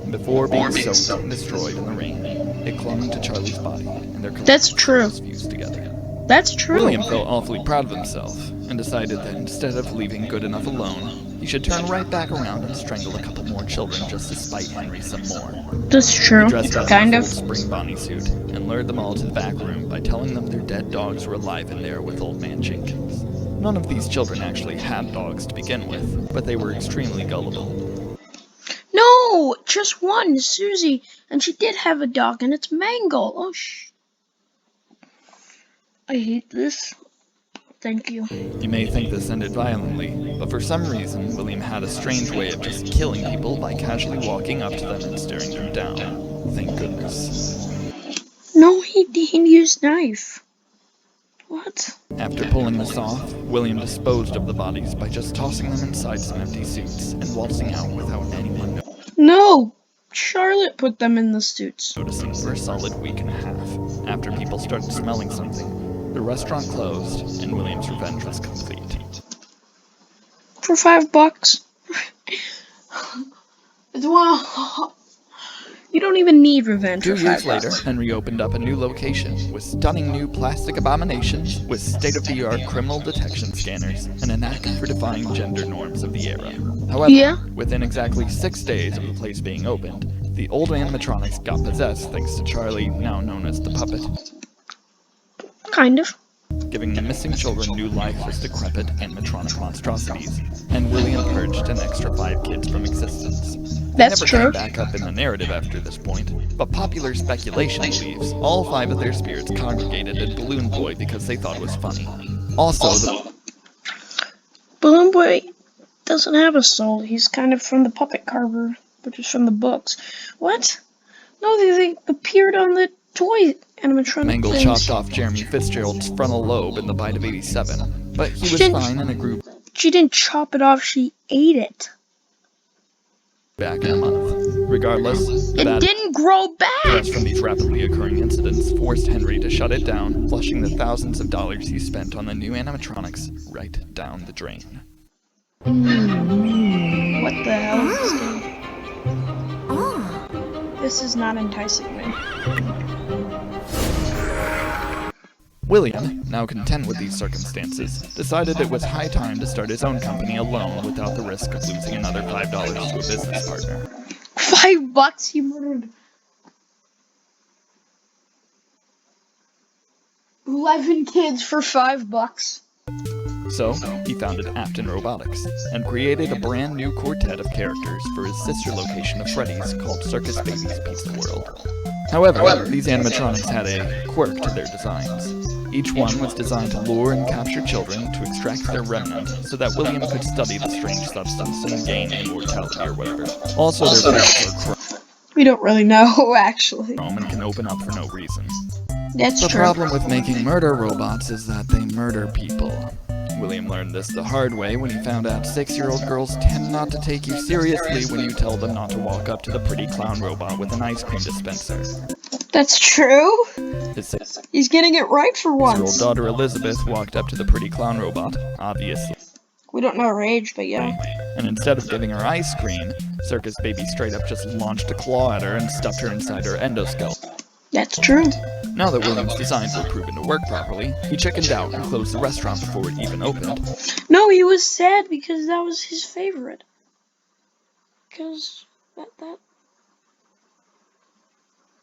Speaker 8: Before being soaked and destroyed in the rain, it clung to Charlie's body, and their
Speaker 4: That's true.
Speaker 8: was fused together.
Speaker 4: That's true.
Speaker 8: William felt awfully proud of himself, and decided that instead of leaving good enough alone, he should turn right back around and strangle a couple more children just to spite Henry some more.
Speaker 4: That's true.
Speaker 8: He dressed up
Speaker 4: Kind
Speaker 8: in a
Speaker 4: of.
Speaker 8: full spring Bonnie suit, and lured them all to the back room by telling them their dead dogs were alive in there with Old Man Jenkins. None of these children actually had dogs to begin with, but they were extremely gullible.
Speaker 4: No, just one, Susie, and she did have a dog, and it's Mangle. Oh, I hate this. Thank you.
Speaker 8: You may think this ended violently, but for some reason, William had a strange way of just killing people by casually walking up to them and staring them down. Thank goodness.
Speaker 4: No, he didn't use knife. What?
Speaker 8: After pulling this off, William disposed of the bodies by just tossing them inside some empty suits and waltzing out without anyone
Speaker 4: No! Charlotte put them in the suits.
Speaker 8: noticing for a solid week and a half. After people started smelling something, the restaurant closed, and William's revenge was complete.
Speaker 4: For $5. Well, you don't even need revenge
Speaker 8: 2
Speaker 4: for
Speaker 8: years
Speaker 4: $5.
Speaker 8: later, Henry opened up a new location with stunning new plastic abominations, with state-of-the-art criminal detection scanners, and a knack for defying gender norms of the era. However,
Speaker 4: Yeah?
Speaker 8: within exactly 6 days of the place being opened, the old animatronics got possessed thanks to Charlie, now known as the puppet,
Speaker 4: Kind of.
Speaker 8: giving the missing children new life as decrepit animatronic monstrosities, and William purged an extra 5 kids from existence. They
Speaker 4: That's
Speaker 8: never
Speaker 4: true.
Speaker 8: came back up in the narrative after this point, but popular speculation believes all 5 of their spirits congregated at Balloon Boy because they thought it was funny. Also,
Speaker 4: Balloon Boy doesn't have a soul. He's kind of from the puppet carver, which is from the books. What? No, they appeared on the toy animatronic
Speaker 8: Mangle
Speaker 4: things.
Speaker 8: chopped off Jeremy Fitzgerald's frontal lobe in the bite of 87, but he was fine in a group
Speaker 4: She didn't chop it off, she ate it.
Speaker 8: back in a month. Regardless, the
Speaker 4: It
Speaker 8: bad
Speaker 4: didn't grow back!
Speaker 8: press from these rapidly occurring incidents forced Henry to shut it down, flushing the thousands of dollars he spent on the new animatronics right down the drain.
Speaker 4: What the hell is this game? This is not enticing me.
Speaker 8: William, now content with these circumstances, decided it was high time to start his own company alone without the risk of losing another $5 to a business partner.
Speaker 4: $5 he murdered 11 kids for $5.
Speaker 8: So, he founded Afton Robotics, and created a brand new quartet of characters for his sister location of Freddy's called Circus Baby's Pizza World. However, these animatronics had a quirk to their designs. Each one was designed to lure and capture children to extract their remnant so that William could study the strange substance and gain immortality or whatever. Also, their parents are
Speaker 4: We don't really know, actually.
Speaker 8: chrome and can open up for no reason.
Speaker 4: That's
Speaker 8: The
Speaker 4: true.
Speaker 8: problem with making murder robots is that they murder people. William learned this the hard way when he found out 6-year-old girls tend not to take you seriously when you tell them not to walk up to the pretty clown robot with an ice cream dispenser.
Speaker 4: That's true.
Speaker 8: His
Speaker 4: He's getting it right for
Speaker 8: 6-year-old
Speaker 4: once.
Speaker 8: daughter Elizabeth walked up to the pretty clown robot, obviously,
Speaker 4: We don't know her age, but yeah.
Speaker 8: and instead of giving her ice cream, Circus Baby straight up just launched a claw at her and stuffed her inside her endoskeleton.
Speaker 4: That's true.
Speaker 8: Now that William's designs were proven to work properly, he chickened out and closed the restaurant before it even opened.
Speaker 4: No, he was sad because that was his favorite. Because that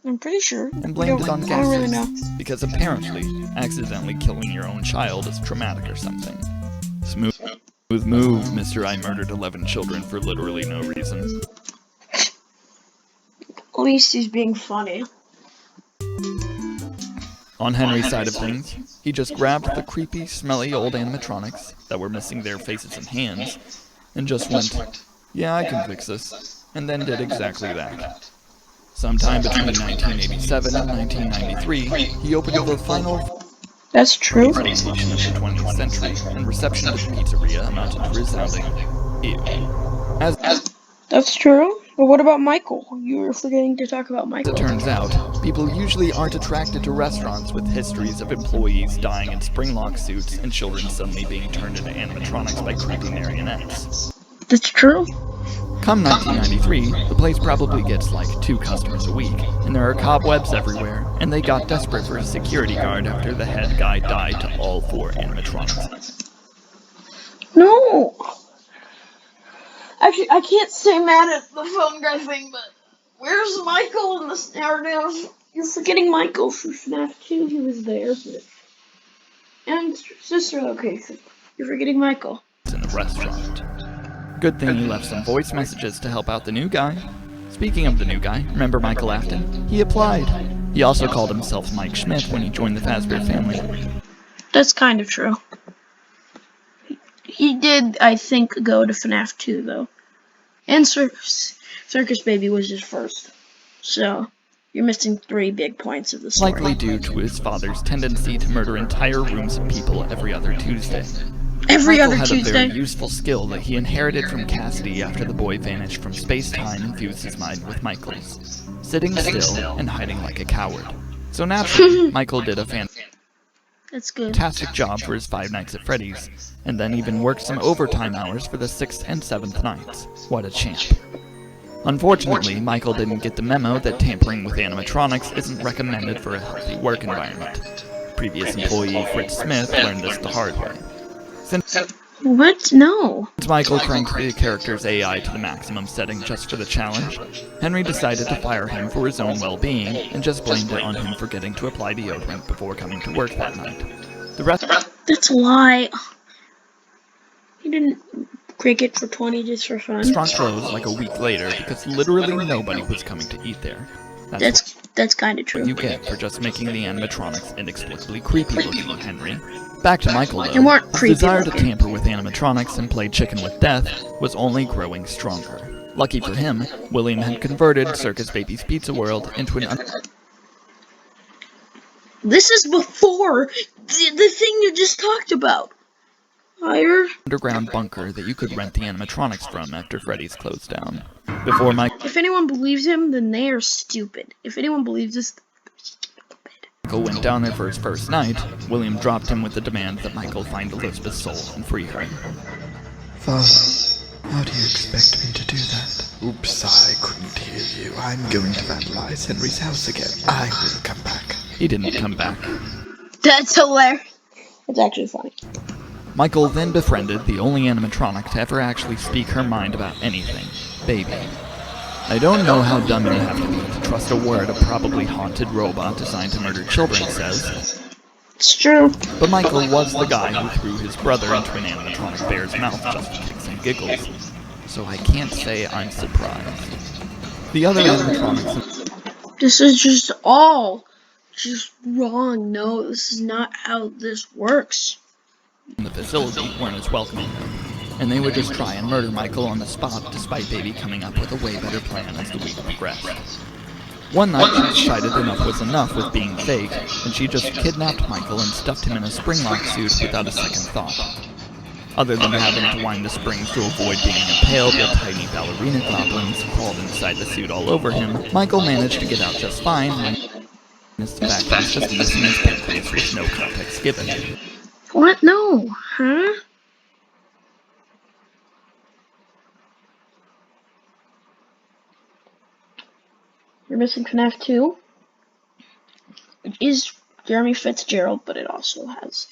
Speaker 4: I'm pretty sure.
Speaker 8: And blamed it on
Speaker 4: I don't really
Speaker 8: gases,
Speaker 4: know.
Speaker 8: because apparently, accidentally killing your own child is traumatic or something. Smooth move, Mr. I murdered 11 children for literally no reason.
Speaker 4: At least he's being funny.
Speaker 8: On Henry's side of things, he just grabbed the creepy, smelly old animatronics that were missing their faces and hands, and just went, yeah, I can fix this, and then did exactly that. Sometime between 1987 and 1993, he opened the final
Speaker 4: That's true.
Speaker 8: location of the 20th century, and reception to the pizzeria amounted to resounding ew. As
Speaker 4: That's true. Well, what about Michael? You were forgetting to talk about Michael.
Speaker 8: As it turns out, people usually aren't attracted to restaurants with histories of employees dying in springlock suits and children suddenly being turned into animatronics by creepy marionettes.
Speaker 4: That's true.
Speaker 8: Come 1993, the place probably gets like 2 customers a week, and there are cobwebs everywhere, and they got desperate for a security guard after the head guy died to all 4 animatronics.
Speaker 4: No! Actually, I can't say mad at the phone guy thing, but where's Michael in this narrative? You're forgetting Michael from FNAF 2. He was there. And sister location. You're forgetting Michael.
Speaker 8: In a restaurant. Good thing he left some voice messages to help out the new guy. Speaking of the new guy, remember Michael Afton? He applied. He also called himself Mike Schmidt when he joined the Fazbear family.
Speaker 4: That's kind of true. He did, I think, go to FNAF 2, though. And Circus Baby was his first. So, you're missing 3 big points of the story.
Speaker 8: Likely due to his father's tendency to murder entire rooms of people every other Tuesday.
Speaker 4: Michael
Speaker 8: had a very
Speaker 4: Tuesday.
Speaker 8: useful skill that he inherited from Cassidy after the boy vanished from space-time and fused his mind with Michael's. Sitting still and hiding like a coward. So naturally, Michael did a
Speaker 4: That's good.
Speaker 8: fantastic job for his 5 nights at Freddy's, and then even worked some overtime hours for the 6th and 7th nights. What a champ. Unfortunately, Michael didn't get the memo that tampering with animatronics isn't recommended for a healthy work environment. Previous employee Fritz Smith learned this the hard way.
Speaker 4: What? No.
Speaker 8: Since Michael cranked the character's AI to the maximum setting just for the challenge, Henry decided to fire him for his own well-being and just blamed it on him forgetting to apply deodorant before coming to work that night. The rest...
Speaker 4: That's a lie. He didn't crank it for 20 just for fun.
Speaker 8: Restaurant closed like a week later because literally nobody was coming to eat there.
Speaker 4: That's kind of true.
Speaker 8: What you get for just making the animatronics inexplicably creepy looking, Henry. Back to Michael,
Speaker 4: They
Speaker 8: though.
Speaker 4: weren't
Speaker 8: His
Speaker 4: creepy
Speaker 8: desire to
Speaker 4: looking.
Speaker 8: tamper with animatronics and play chicken with death was only growing stronger. Lucky for him, William had converted Circus Baby's Pizza World into an
Speaker 4: This is before the thing you just talked about. Higher.
Speaker 8: underground bunker that you could rent the animatronics from after Freddy's closed down. Before
Speaker 4: If anyone believes him, then they are stupid. If anyone believes this,
Speaker 8: Michael went down there for his first night, William dropped him with the demand that Michael find Elizabeth's soul and free her.
Speaker 7: Father, how do you expect me to do that? Oops, I couldn't hear you. I'm going to vandalize Henry's house again. I will come back.
Speaker 8: He didn't come back.
Speaker 4: that's hilarious. It's actually funny.
Speaker 8: Michael then befriended the only animatronic to ever actually speak her mind about anything, Baby. I don't know how dumb you have to be to trust a word a probably haunted robot designed to murder children says,
Speaker 4: It's true.
Speaker 8: but Michael was the guy who threw his brother into an animatronic bear's mouth just for kicks and giggles, so I can't say I'm surprised. The other animatronics
Speaker 4: This is just all just wrong. No, this is not how this works.
Speaker 8: in the facility weren't as welcoming, and they would just try and murder Michael on the spot despite Baby coming up with a way better plan as the week progressed. One night she decided enough was enough with being fake, and she just kidnapped Michael and stuffed him in a springlock suit without a second thought. Other than having to wind the springs to avoid being impaled while tiny ballerina goblins crawled inside the suit all over him, Michael managed to get out just fine when his back was just missing his pancreas with no context given.
Speaker 4: What? No. Huh? You're missing FNAF 2. It is Jeremy Fitzgerald, but it also has...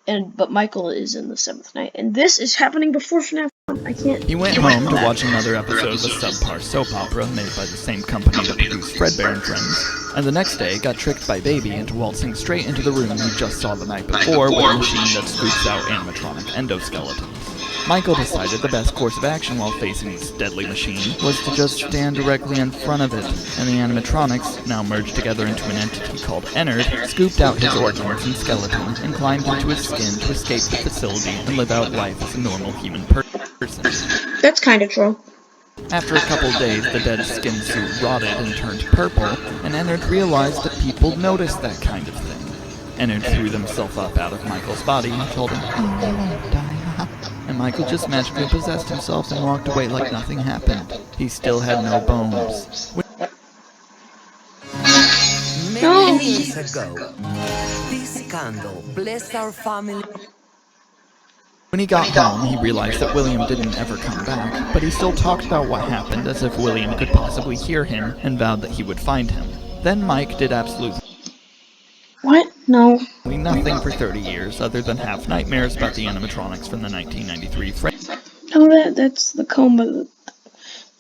Speaker 4: But Michael is in the 7th night. And this is happening before FNAF 1. I can't...
Speaker 8: He went home to watch another episode of a subpar soap opera made by the same company that produced Fredbear and Friends, and the next day got tricked by Baby into waltzing straight into the room he just saw the night before with a machine that scoops out animatronic endoskeletons. Michael decided the best course of action while facing this deadly machine was to just stand directly in front of it, and the animatronics, now merged together into an entity called Hared, scooped out his organs and skeleton and climbed into his skin to escape the facility and live out life as a normal human person.
Speaker 4: That's kind of true.
Speaker 8: After a couple days, the dead skin suit rotted and turned purple, and Hared realized that people noticed that kind of thing. Hared threw himself up out of Michael's body and told him, "You won't die," and Michael just magically possessed himself and walked away like nothing happened. He still had no bones.
Speaker 10: Many years ago, this candle blessed our family.
Speaker 8: When he got home, he realized that William didn't ever come back, but he still talked about what happened as if William could possibly hear him and vowed that he would find him. Then Mike did absolutely
Speaker 4: What? No.
Speaker 8: nothing for 30 years other than have nightmares about the animatronics from the 1993
Speaker 4: No, that's the coma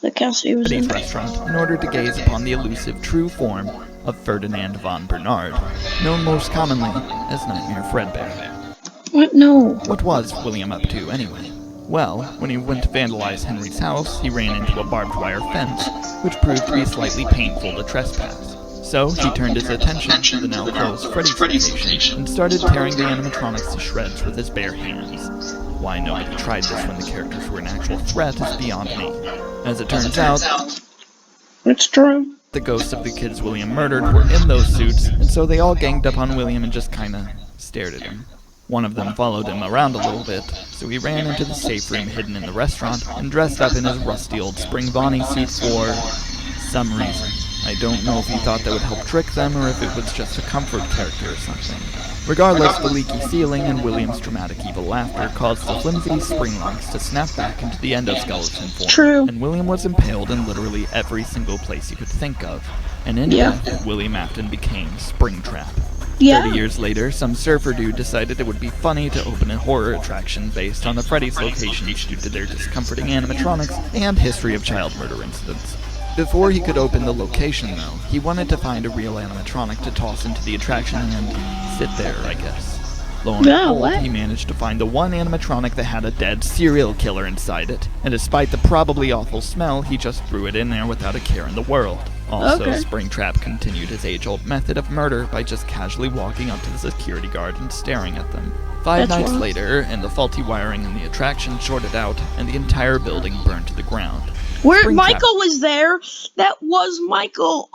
Speaker 4: the Cassidy was in.
Speaker 8: restaurant in order to gaze upon the elusive true form of Ferdinand von Bernard, known most commonly as Nightmare Fredbear.
Speaker 4: What? No.
Speaker 8: What was William up to, anyway? Well, when he went to vandalize Henry's house, he ran into a barbed wire fence, which proved to be slightly painful to trespass. So, he turned his attention to the now closed Freddy's location and started tearing the animatronics to shreds with his bare hands. Why nobody tried this when the characters were an actual threat is beyond me. As it turns out,
Speaker 4: It's true.
Speaker 8: the ghosts of the kids William murdered were in those suits, and so they all ganged up on William and just kinda stared at him. One of them followed him around a little bit, so he ran into the safe room hidden in the restaurant and dressed up in his rusty old Spring Bonnie suit for some reason. I don't know if he thought that would help trick them or if it was just a comfort character or something. Regardless, the leaky ceiling and William's dramatic evil laughter caused the flimsy spring locks to snap back into the endoskeleton form.
Speaker 4: True.
Speaker 8: And William was impaled in literally every single place you could think of. And in death, William Afton became Springtrap. 30 years later, some surfer dude decided it would be funny to open a horror attraction based on the Freddy's locations due to their discomforting animatronics and history of child murder incidents. Before he could open the location, though, he wanted to find a real animatronic to toss into the attraction and sit there, I guess. Lo and behold, he managed to find the one animatronic that had a dead serial killer inside it, and despite the probably awful smell, he just threw it in there without a care in the world. Also, Springtrap continued his age-old method of murder by just casually walking up to the security guard and staring at them. 5 nights later, and the faulty wiring in the attraction shorted out, and the entire building burned to the ground.
Speaker 4: Where Michael was there, that was Michael.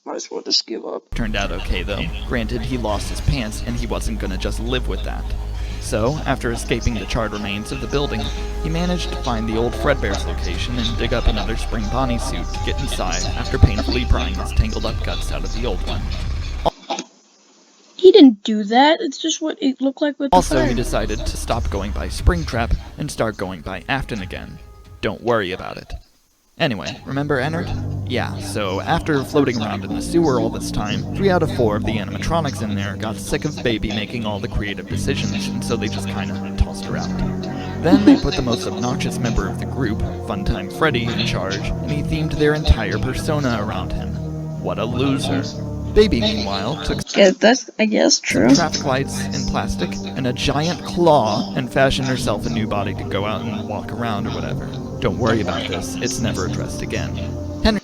Speaker 4: Might as well just give up.
Speaker 8: Turned out okay, though. Granted, he lost his pants, and he wasn't gonna just live with that. So, after escaping the charred remains of the building, he managed to find the old Fredbear's location and dig up another Spring Bonnie suit to get inside after painfully prying his tangled up guts out of the old one.
Speaker 4: He didn't do that, it's just what it looked like with the
Speaker 8: Also,
Speaker 4: fire.
Speaker 8: he decided to stop going by Springtrap and start going by Afton again. Don't worry about it. Anyway, remember Ennard? Yeah, so after floating around in the sewer all this time, 3 out of 4 of the animatronics in there got sick of Baby making all the creative decisions, and so they just kinda tossed her out. Then they put the most obnoxious member of the group, Funtime Freddy, in charge, and he themed their entire persona around him. What a loser. Baby, meanwhile, took
Speaker 4: that's, I guess, true.
Speaker 8: some traffic lights in plastic and a giant claw and fashioned herself a new body to go out and walk around or whatever. Don't worry about this, it's never addressed again. Henry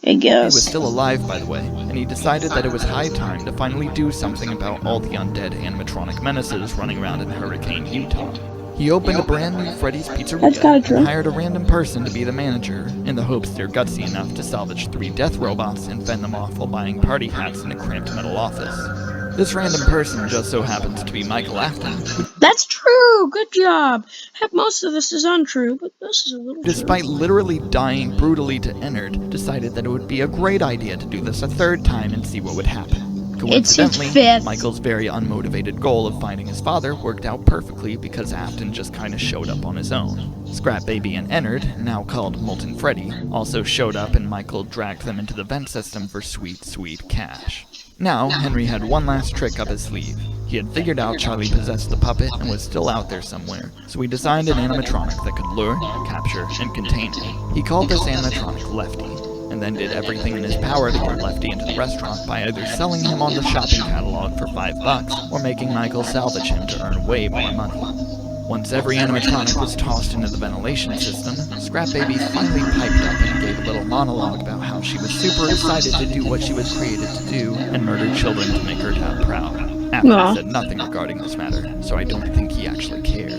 Speaker 4: I guess.
Speaker 8: was still alive, by the way, and he decided that it was high time to finally do something about all the undead animatronic menaces running around in Hurricane, Utah. He opened a brand new Freddy's Pizzeria and hired a random person to be the manager, in the hopes they're gutsy enough to salvage 3 death robots and fend them off while buying party hats in a cramped metal office. This random person just so happens to be Michael Afton, who,
Speaker 4: That's true! Good job! Most of this is untrue, but this is a little
Speaker 8: despite
Speaker 4: true.
Speaker 8: literally dying brutally to Ennard, decided that it would be a great idea to do this a 3rd time and see what would happen.
Speaker 4: It's his
Speaker 8: Coincidentally,
Speaker 4: 5th.
Speaker 8: Michael's very unmotivated goal of finding his father worked out perfectly because Afton just kinda showed up on his own. Scrap Baby and Ennard, now called Molten Freddy, also showed up and Michael dragged them into the vent system for sweet, sweet cash. Now, Henry had one last trick up his sleeve. He had figured out Charlie possessed the puppet and was still out there somewhere, so he designed an animatronic that could lure, capture, and contain it. He called this animatronic Lefty, and then did everything in his power to get Lefty into the restaurant by either selling him on the shopping catalog for $5 or making Michael salvage him to earn way more money. Once every animatronic was tossed into the ventilation system, Scrap Baby finally piped up and gave a little monologue about how she was super excited to do what she was created to do and murder children to make her dad proud. Afton said nothing regarding this matter, so I don't think he actually cared.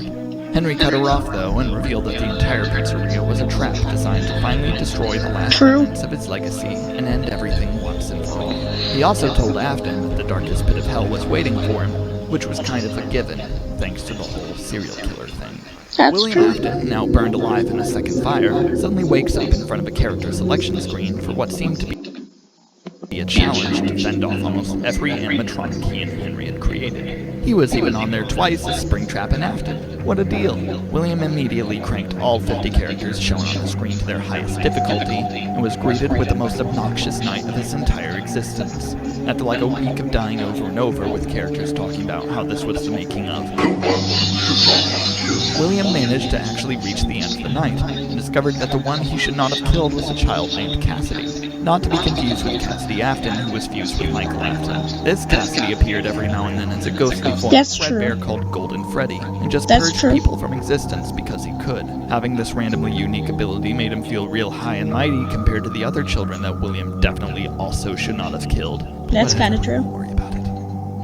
Speaker 8: Henry cut her off, though, and revealed that the entire pizzeria was a trap designed to finally destroy the last remnants of its legacy and end everything once and for all. He also told Afton that the darkest pit of hell was waiting for him, which was kind of a given, thanks to the whole serial killer thing.
Speaker 4: That's
Speaker 8: William
Speaker 4: true.
Speaker 8: Afton, now burned alive in a second fire, suddenly wakes up in front of a character selection screen for what seemed to be a challenge to fend off almost every animatronic he and Henry had created. He was even on there twice as Springtrap and Afton. What a deal! William immediately cranked all 50 characters shown on the screen to their highest difficulty, and was greeted with the most obnoxious night of his entire existence. After like a week of dying over and over with characters talking about how this was the making of, William managed to actually reach the end of the night, and discovered that the one he should not have killed was a child named Cassidy. Not to be confused with Cassidy Afton, who was fused with Michael Afton. This Cassidy appeared every now and then as a ghostly form of Fredbear called Golden Freddy, and just purged people from existence because he could. Having this randomly unique ability made him feel real high and mighty compared to the other children that William definitely also should not have killed.
Speaker 4: That's kind of true.
Speaker 8: Don't worry about it.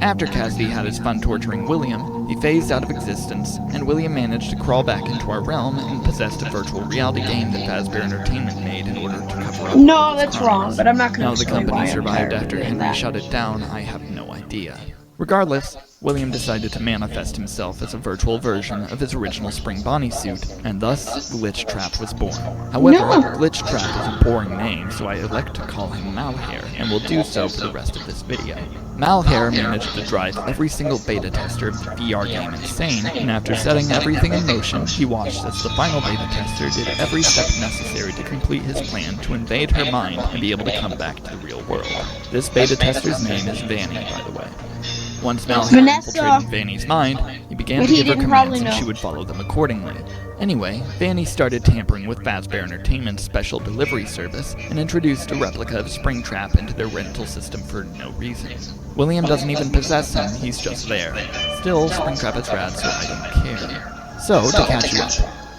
Speaker 8: After Cassidy had his fun torturing William, he phased out of existence, and William managed to crawl back into our realm and possessed a virtual reality game that Fazbear Entertainment made in order to cover up
Speaker 4: No, that's wrong, but I'm not going to
Speaker 8: How the
Speaker 4: explain
Speaker 8: company
Speaker 4: why
Speaker 8: survived
Speaker 4: I'm
Speaker 8: after
Speaker 4: doing
Speaker 8: Henry
Speaker 4: that.
Speaker 8: shut it down, I have no idea. Regardless, William decided to manifest himself as a virtual version of his original Spring Bonnie suit, and thus Glitch Trap was born. However, Glitch Trap is a boring name, so I elect to call him Malhair, and will do so for the rest of this video. Malhair managed to drive every single beta tester of the VR game insane, and after setting everything in motion, he watched as the final beta tester did every step necessary to complete his plan to invade her mind and be able to come back to the real world. This beta tester's name is Vanny, by the way. Once Malhair infiltrated Vanny's mind, he began to give her commands and she would follow them accordingly. Anyway, Vanny started tampering with Fazbear Entertainment's special delivery service and introduced a replica of Springtrap into their rental system for no reason. William doesn't even possess him, he's just there. Still, Springtrap is rad, so I don't care. So, to catch you up,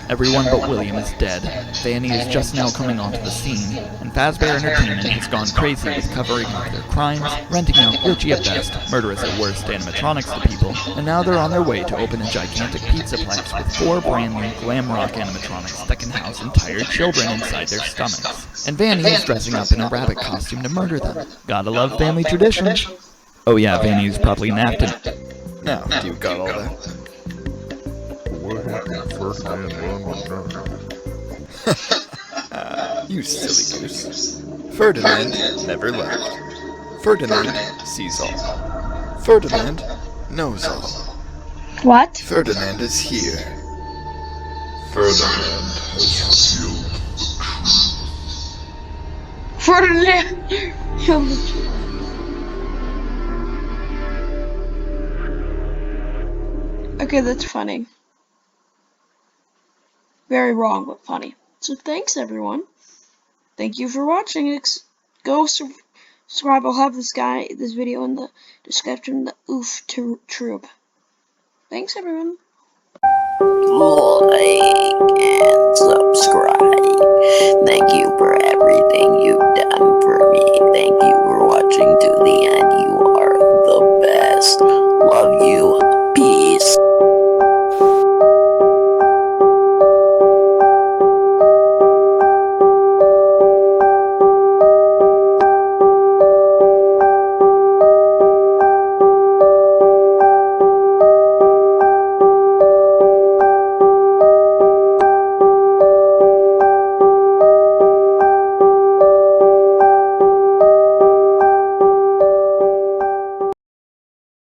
Speaker 8: everyone but William is dead, Vanny is just now coming onto the scene, and Fazbear Entertainment has gone crazy with covering up their crimes, renting out glitchy at best, murderous at worst animatronics to people, and now they're on their way to open a gigantic pizzaplex with 4 brand new glam rock animatronics that can house entire children inside their stomachs. And Vanny is dressing up in a rabbit costume to murder them. Gotta love family traditions. Oh yeah, Vanny's probably napped in.
Speaker 7: Now, you got all that? You silly goose. Ferdinand never left. Ferdinand sees all. Ferdinand knows all.
Speaker 4: What?
Speaker 7: Ferdinand is here. Ferdinand has sealed
Speaker 4: Ferdinand! Okay, that's funny. Very wrong, but funny. So thanks, everyone. Thank you for watching. Go subscribe. I'll have this video in the description. The Oof Troop. Thanks, everyone.
Speaker 1: Like and subscribe. Thank you for everything you've done for me. Thank you for watching to the end. You are the best. Love you.